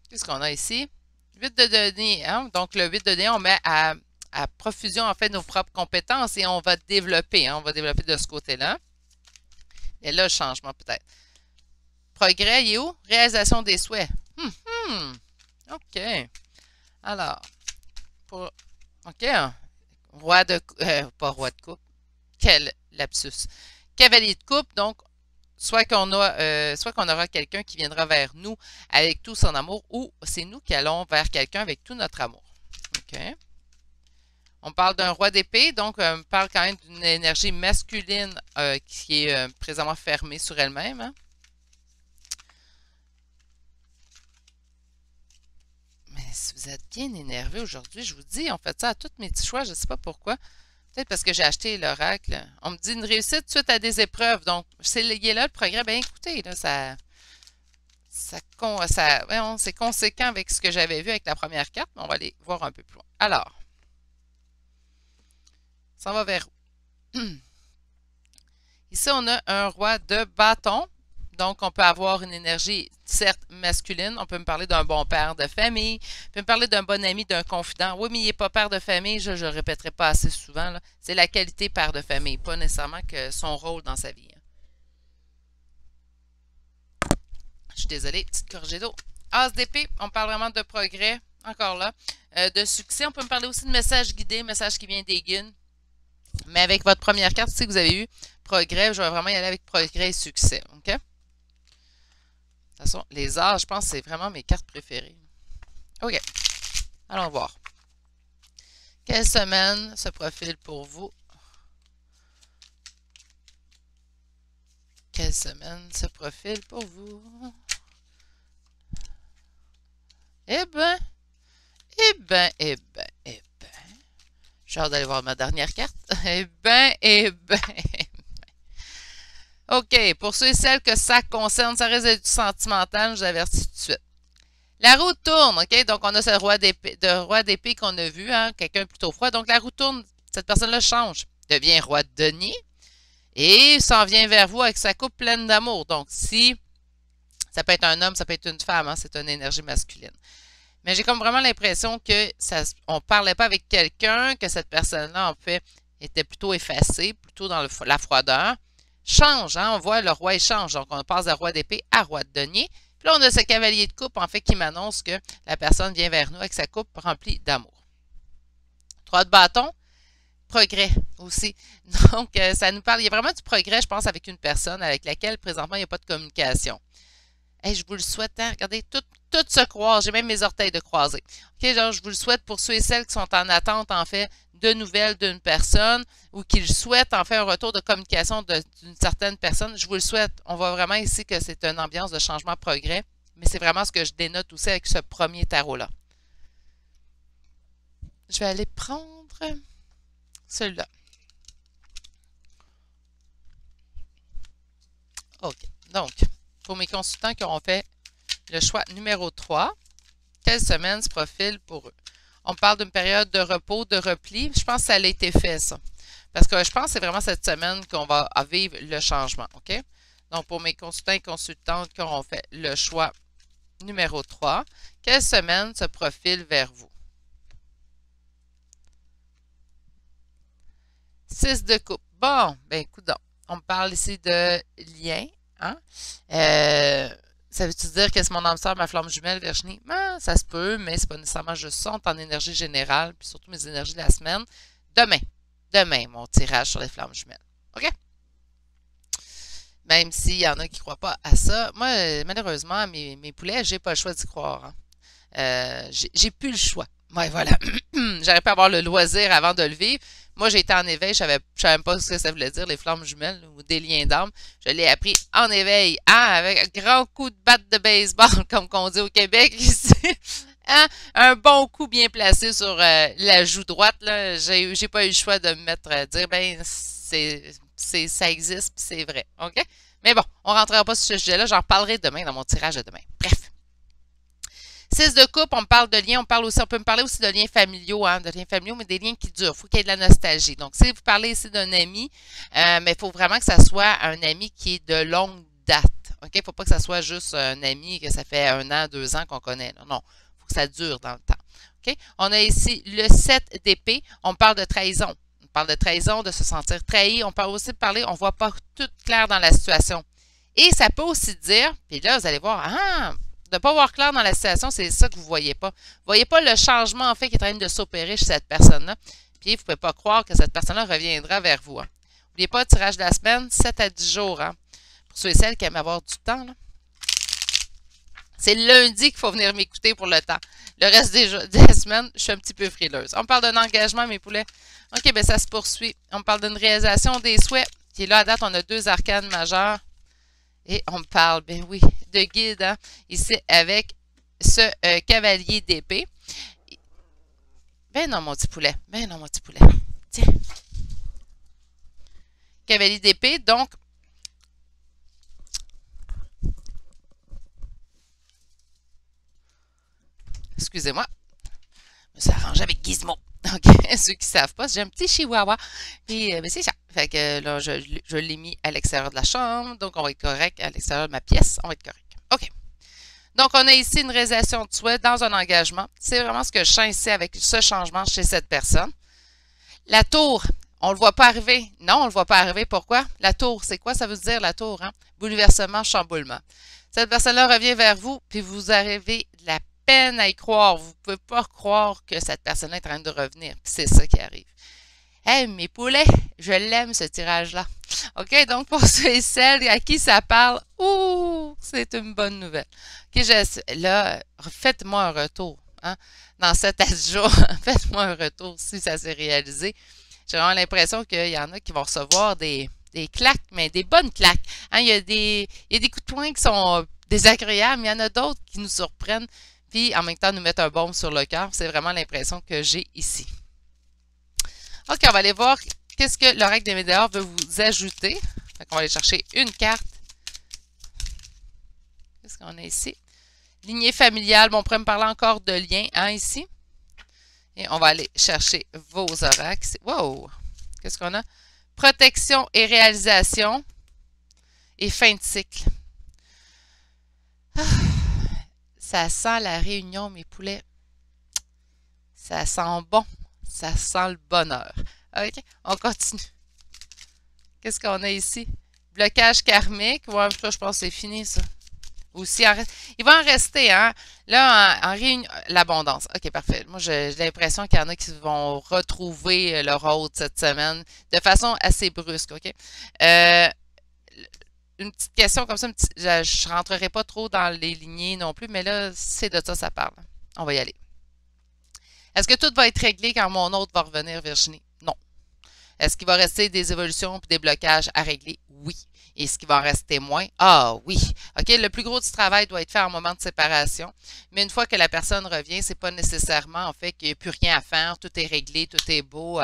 A: Qu'est-ce qu'on a ici? 8 de deniers. Hein? Donc, le 8 de deniers, on met à profusion, en fait, nos propres compétences et on va développer. Hein? On va développer de ce côté-là. Et là, le changement peut-être. Progrès, il est où? Réalisation des souhaits. OK. Alors, pour... OK. Roi de... pas roi de coupe. Quel lapsus. Cavalier de coupe, donc, soit qu'on aura quelqu'un qui viendra vers nous avec tout son amour ou c'est nous qui allons vers quelqu'un avec tout notre amour. OK. On parle d'un roi d'épée, donc on parle quand même d'une énergie masculine qui est présentement fermée sur elle-même. Hein. Mais si vous êtes bien énervé aujourd'hui, je vous dis, on fait ça à tous mes petits choix, je ne sais pas pourquoi. Peut-être parce que j'ai acheté l'oracle. On me dit une réussite suite à des épreuves. Donc, c'est là le progrès. Bien, écoutez, là, c'est conséquent avec ce que j'avais vu avec la première carte, mais on va aller voir un peu plus loin. Alors, ça va vers où? Ici, on a un roi de bâton. Donc, on peut avoir une énergie, certes, masculine. On peut me parler d'un bon père de famille. On peut me parler d'un bon ami, d'un confident. Oui, mais il n'est pas père de famille. Je ne le répéterai pas assez souvent. C'est la qualité père de famille, pas nécessairement que son rôle dans sa vie. Je suis désolée, petite gorgée d'eau. As d'épée, on parle vraiment de progrès, encore là. De succès, on peut me parler aussi de message guidé, message qui vient des guides. Mais avec votre première carte, si vous avez eu progrès, je vais vraiment y aller avec progrès et succès. OK? De toute façon, les arts, je pense que c'est vraiment mes cartes préférées. OK. Allons voir. Quelle semaine se profile pour vous? Quelle semaine se profile pour vous? Eh ben, eh ben, eh ben, eh ben. J'ai hâte d'aller voir ma dernière carte. Eh ben, eh ben. OK, pour ceux et celles que ça concerne, ça reste du sentimental, je vous avertis tout de suite. La roue tourne, OK? Donc, on a ce roi d'épée qu'on a vu, hein? Quelqu'un plutôt froid. Donc, la roue tourne, cette personne-là change, devient roi de denier et s'en vient vers vous avec sa coupe pleine d'amour. Donc, si ça peut être un homme, ça peut être une femme, hein? C'est une énergie masculine. Mais j'ai comme vraiment l'impression que on ne parlait pas avec quelqu'un, que cette personne-là, en fait, était plutôt effacée, plutôt dans la froideur. Change, hein? On voit le roi échange. Donc, on passe de roi d'épée à roi de denier. Puis là, on a ce cavalier de coupe, en fait, qui m'annonce que la personne vient vers nous avec sa coupe remplie d'amour. 3 de bâton, progrès aussi. Donc, ça nous parle, il y a vraiment du progrès, je pense, avec une personne avec laquelle, présentement, il n'y a pas de communication. Hey, je vous le souhaite, hein? Regardez, tout se croise. J'ai même mes orteils de croisés. OK, genre, je vous le souhaite pour ceux et celles qui sont en attente, en fait, de nouvelles d'une personne ou qui souhaitent, en fait, un retour de communication d'une certaine personne. Je vous le souhaite. On voit vraiment ici que c'est une ambiance de changement-progrès, mais c'est vraiment ce que je dénote aussi avec ce premier tarot-là. Je vais aller prendre celui-là. OK. Donc, pour mes consultants qui auront fait le choix numéro 3, quelle semaine se profile pour eux? On parle d'une période de repos, de repli. Je pense que ça a été fait, ça. Parce que je pense que c'est vraiment cette semaine qu'on va vivre le changement. OK? Donc, pour mes consultants et consultantes qui auront fait le choix numéro 3, quelle semaine se profile vers vous? 6 de coupe. Bon, ben écoute, on me parle ici de lien. Hein? Ça veut-tu dire que c'est mon âme sœur, ma flamme jumelle, Virginie? Ben, ça se peut, mais c'est pas nécessairement juste ça. On est en énergie générale, puis surtout mes énergies de la semaine. Demain, mon tirage sur les flammes jumelles. OK? Même s'il y en a qui ne croient pas à ça. Moi, malheureusement, mes poulets, j'ai pas le choix d'y croire. Hein. J'ai plus le choix. Ouais, voilà. J'aurais pu avoir le loisir avant de le vivre. Moi, j'ai été en éveil, je ne savais même pas ce que ça voulait dire, les flammes jumelles ou des liens d'âme. Je l'ai appris en éveil, hein, avec un grand coup de batte de baseball, comme on dit au Québec ici. Hein? Un bon coup bien placé sur la joue droite. Là. J'ai pas eu le choix de me mettre à dire, ben, ça existe, puis c'est vrai. OK? Mais bon, on ne rentrera pas sur ce sujet-là, j'en parlerai demain dans mon tirage de demain. Bref. 6 de coupe, on me parle de liens, on peut me parler aussi de liens familiaux, hein, de liens familiaux, mais des liens qui durent. Il faut qu'il y ait de la nostalgie. Donc, si vous parlez ici d'un ami, mais il faut vraiment que ça soit un ami qui est de longue date. OK? Il ne faut pas que ça soit juste un ami que ça fait 1 an, 2 ans qu'on connaît. Non, il faut que ça dure dans le temps. OK? On a ici le 7 d'épée. On parle de trahison. On parle de trahison, de se sentir trahi. On parle aussi de parler, on ne voit pas tout clair dans la situation. Et ça peut aussi dire, puis là, vous allez voir, de ne pas voir clair dans la situation, c'est ça que vous ne voyez pas. Vous ne voyez pas le changement, en fait, qui est en train de s'opérer chez cette personne-là. Puis, vous ne pouvez pas croire que cette personne-là reviendra vers vous. N'oubliez pas, le tirage de la semaine, 7 à 10 jours. Hein. Pour ceux et celles qui aiment avoir du temps, c'est lundi qu'il faut venir m'écouter pour le temps. Le reste des semaines, je suis un petit peu frileuse. On parle d'un engagement, mes poulets. OK, bien, ça se poursuit. On parle d'une réalisation des souhaits. Puis là, à date, on a 2 arcanes majeures. Et on me parle, ben oui, de guide, hein, ici avec ce cavalier d'épée. Ben non, mon petit poulet. Ben non, mon petit poulet. Tiens. Cavalier d'épée, donc. Excusez-moi. Je me suis arrangée avec Gizmo. OK, ceux qui ne savent pas, j'ai un petit chihuahua. Puis, ben c'est ça. Fait que là, je l'ai mis à l'extérieur de la chambre. Donc, on va être correct. À l'extérieur de ma pièce, on va être correct. OK. Donc, on a ici une réalisation de souhait dans un engagement. C'est vraiment ce que je sens ici avec ce changement chez cette personne. La tour, on ne le voit pas arriver. Non, on ne le voit pas arriver. Pourquoi? La tour, c'est quoi ça veut dire, la tour? Hein? Bouleversement, chamboulement. Cette personne-là revient vers vous, puis vous arrivez de la peine à y croire. Vous ne pouvez pas croire que cette personne-là est en train de revenir. C'est ça qui arrive. Hey, mes poulets, je l'aime ce tirage-là. OK, donc pour ceux et celles à qui ça parle, ouh, c'est une bonne nouvelle. OK, là, faites-moi un retour. hein, dans 7 à 10 jours. Faites-moi un retour si ça s'est réalisé. J'ai vraiment l'impression qu'il y en a qui vont recevoir des claques, mais des bonnes claques. Hein, il y a des coups de poing qui sont désagréables, mais il y en a d'autres qui nous surprennent, puis en même temps nous mettent un baume sur le cœur. C'est vraiment l'impression que j'ai ici. OK, on va aller voir qu'est-ce que l'oracle des Météores veut vous ajouter. On va aller chercher une carte. Qu'est-ce qu'on a ici? Lignée familiale. Bon, on pourrait me parler encore de lien, hein, ici. Et on va aller chercher vos oracles. Wow! Qu'est-ce qu'on a? Protection et réalisation. Et fin de cycle. Ah, ça sent la réunion, mes poulets. Ça sent bon. Ça sent le bonheur. OK, on continue. Qu'est-ce qu'on a ici? Blocage karmique. Ouais, ça, je pense que c'est fini, ça. Aussi, il va en rester, hein? Là, en réunion, l'abondance. OK, parfait. Moi, j'ai l'impression qu'il y en a qui vont retrouver leur hôte cette semaine de façon assez brusque, OK? Une petite question comme ça, je ne rentrerai pas trop dans les lignées non plus, mais là, c'est de ça parle. On va y aller. Est-ce que tout va être réglé quand mon hôte va revenir, Virginie? Non. Est-ce qu'il va rester des évolutions et des blocages à régler? Oui. Est-ce qu'il va en rester moins? Ah oui. OK, le plus gros du travail doit être fait en moment de séparation. Mais une fois que la personne revient, c'est pas nécessairement en fait qu'il n'y a plus rien à faire, tout est réglé, tout est beau,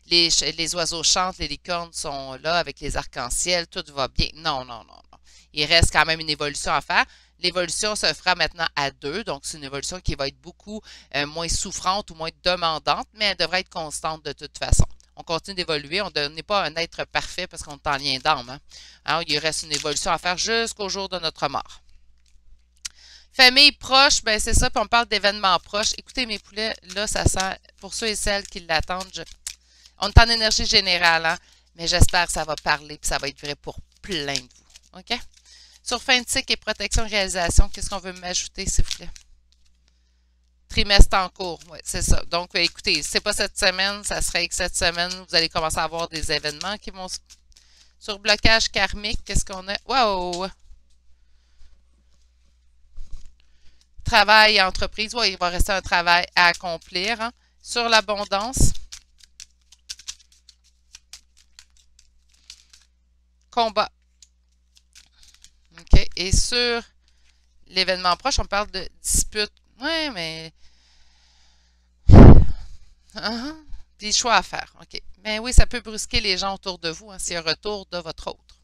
A: les oiseaux chantent, les licornes sont là avec les arcs-en-ciel, tout va bien. Non, non, non, non. Il reste quand même une évolution à faire. L'évolution se fera maintenant à 2, donc c'est une évolution qui va être beaucoup moins souffrante ou moins demandante, mais elle devrait être constante de toute façon. On continue d'évoluer. On n'est pas un être parfait parce qu'on est en lien d'âme. Hein? Alors, il reste une évolution à faire jusqu'au jour de notre mort. Famille proche, ben c'est ça, puis on parle d'événements proches. Écoutez, mes poulets, là, ça sent, pour ceux et celles qui l'attendent, on est en énergie générale, hein? Mais j'espère que ça va parler, puis ça va être vrai pour plein de vous. OK? Sur fin de cycle et protection et réalisation, qu'est-ce qu'on veut m'ajouter, s'il vous plaît? Trimestre en cours, oui, c'est ça. Donc, écoutez, c'est pas cette semaine, ça serait que cette semaine, vous allez commencer à avoir des événements qui vont... Sur blocage karmique, qu'est-ce qu'on a? Wow! Travail et entreprise, oui, il va rester un travail à accomplir. Hein. Sur l'abondance, combat. OK. Et sur l'événement proche, on parle de dispute. Oui, mais... Des choix à faire. OK. Mais oui, ça peut brusquer les gens autour de vous. Hein, c'est un retour de votre autre.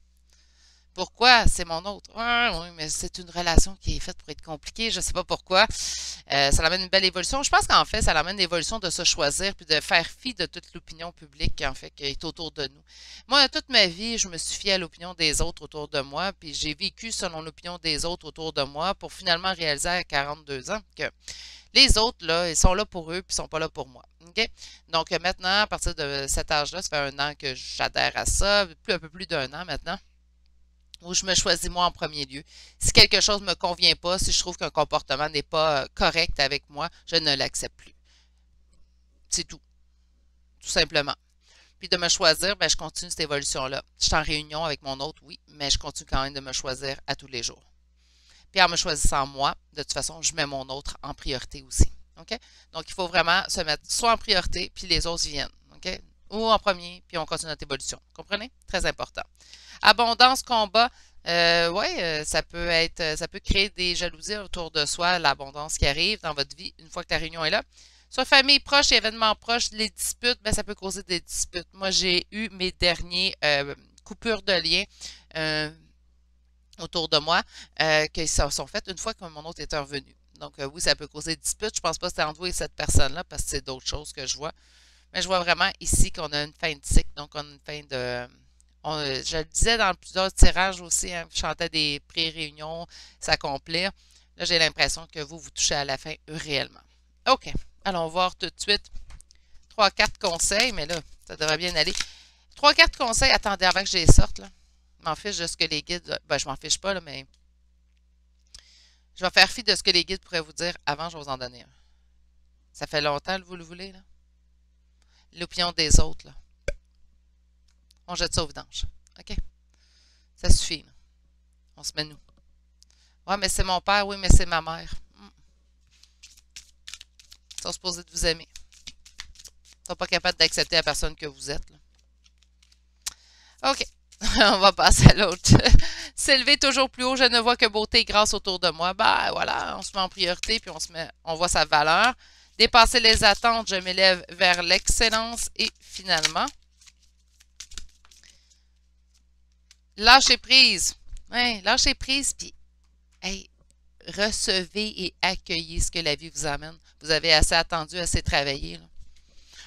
A: Pourquoi? C'est mon autre. Oui, mais c'est une relation qui est faite pour être compliquée. Je ne sais pas pourquoi. Ça amène une belle évolution. Je pense qu'en fait, ça amène l'évolution de se choisir puis de faire fi de toute l'opinion publique en fait qui est autour de nous. Moi, toute ma vie, je me suis fiée à l'opinion des autres autour de moi, puis j'ai vécu selon l'opinion des autres autour de moi pour finalement réaliser à 42 ans que les autres, là, ils sont là pour eux puis ils sont pas là pour moi. OK? Donc maintenant, à partir de cet âge-là, ça fait 1 an que j'adhère à ça, un peu plus d'1 an maintenant où je me choisis moi en premier lieu. Si quelque chose ne me convient pas, si je trouve qu'un comportement n'est pas correct avec moi, je ne l'accepte plus. C'est tout. Tout simplement. Puis de me choisir, ben, je continue cette évolution-là. Je suis en réunion avec mon autre, oui, mais je continue quand même de me choisir à tous les jours. Puis en me choisissant moi, de toute façon, je mets mon autre en priorité aussi. OK? Donc, il faut vraiment se mettre soit en priorité, puis les autres viennent. OK? Ou en premier, puis on continue notre évolution. Comprenez? Très important. Abondance, combat, ça peut être, ça peut créer des jalousies autour de soi, l'abondance qui arrive dans votre vie une fois que la réunion est là. Sur famille proche et événements proches, les disputes, ben, ça peut causer des disputes. Moi, j'ai eu mes derniers coupures de liens autour de moi qui sont faites une fois que mon autre est revenu. Donc, oui, ça peut causer des disputes. Je pense pas que c'est entre vous et cette personne-là parce que c'est d'autres choses que je vois. Mais je vois vraiment ici qu'on a une fin de cycle, donc on a une fin de... je le disais dans plusieurs tirages aussi, hein, je chantais des pré-réunions, s'accomplir. Là, j'ai l'impression que vous touchez à la fin réellement. OK, allons voir tout de suite 3-4 conseils, mais là, ça devrait bien aller. 3-4 conseils, attendez, avant que je les sorte, là. Je m'en fiche de ce que les guides... Ben, je m'en fiche pas, là, mais... Je vais faire fi de ce que les guides pourraient vous dire avant, je vais vous en donner un. Ça fait longtemps que vous le voulez, là? L'opinion des autres, là. On jette ça au vidange. OK? Ça suffit, là. On se met nous. Ouais, mais c'est mon père, oui, mais c'est ma mère. sont supposés de vous aimer. Ils sont pas capables d'accepter la personne que vous êtes. Là. OK. On va passer à l'autre. S'élever toujours plus haut, je ne vois que beauté et grâce autour de moi. Ben voilà, on se met en priorité puis on voit sa valeur. Dépasser les attentes, je m'élève vers l'excellence. Et finalement, lâcher prise. Ouais, lâcher prise puis hey, recevez et accueillez ce que la vie vous amène. Vous avez assez attendu, assez travaillé. Là.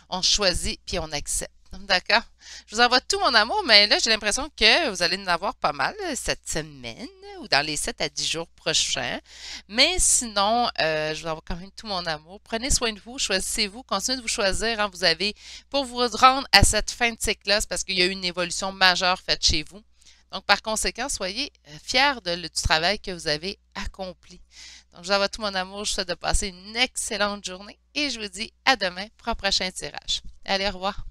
A: On choisit puis on accepte. D'accord? Je vous envoie tout mon amour, mais là, j'ai l'impression que vous allez en avoir pas mal cette semaine ou dans les 7 à 10 jours prochains. Mais sinon, je vous envoie quand même tout mon amour. Prenez soin de vous, choisissez-vous, continuez de vous choisir. Hein, vous avez, pour vous rendre à cette fin de cycle-là, c'est parce qu'il y a eu une évolution majeure faite chez vous. Donc, par conséquent, soyez fiers du travail que vous avez accompli. Donc, je vous envoie tout mon amour. Je vous souhaite de passer une excellente journée et je vous dis à demain pour un prochain tirage. Allez, au revoir.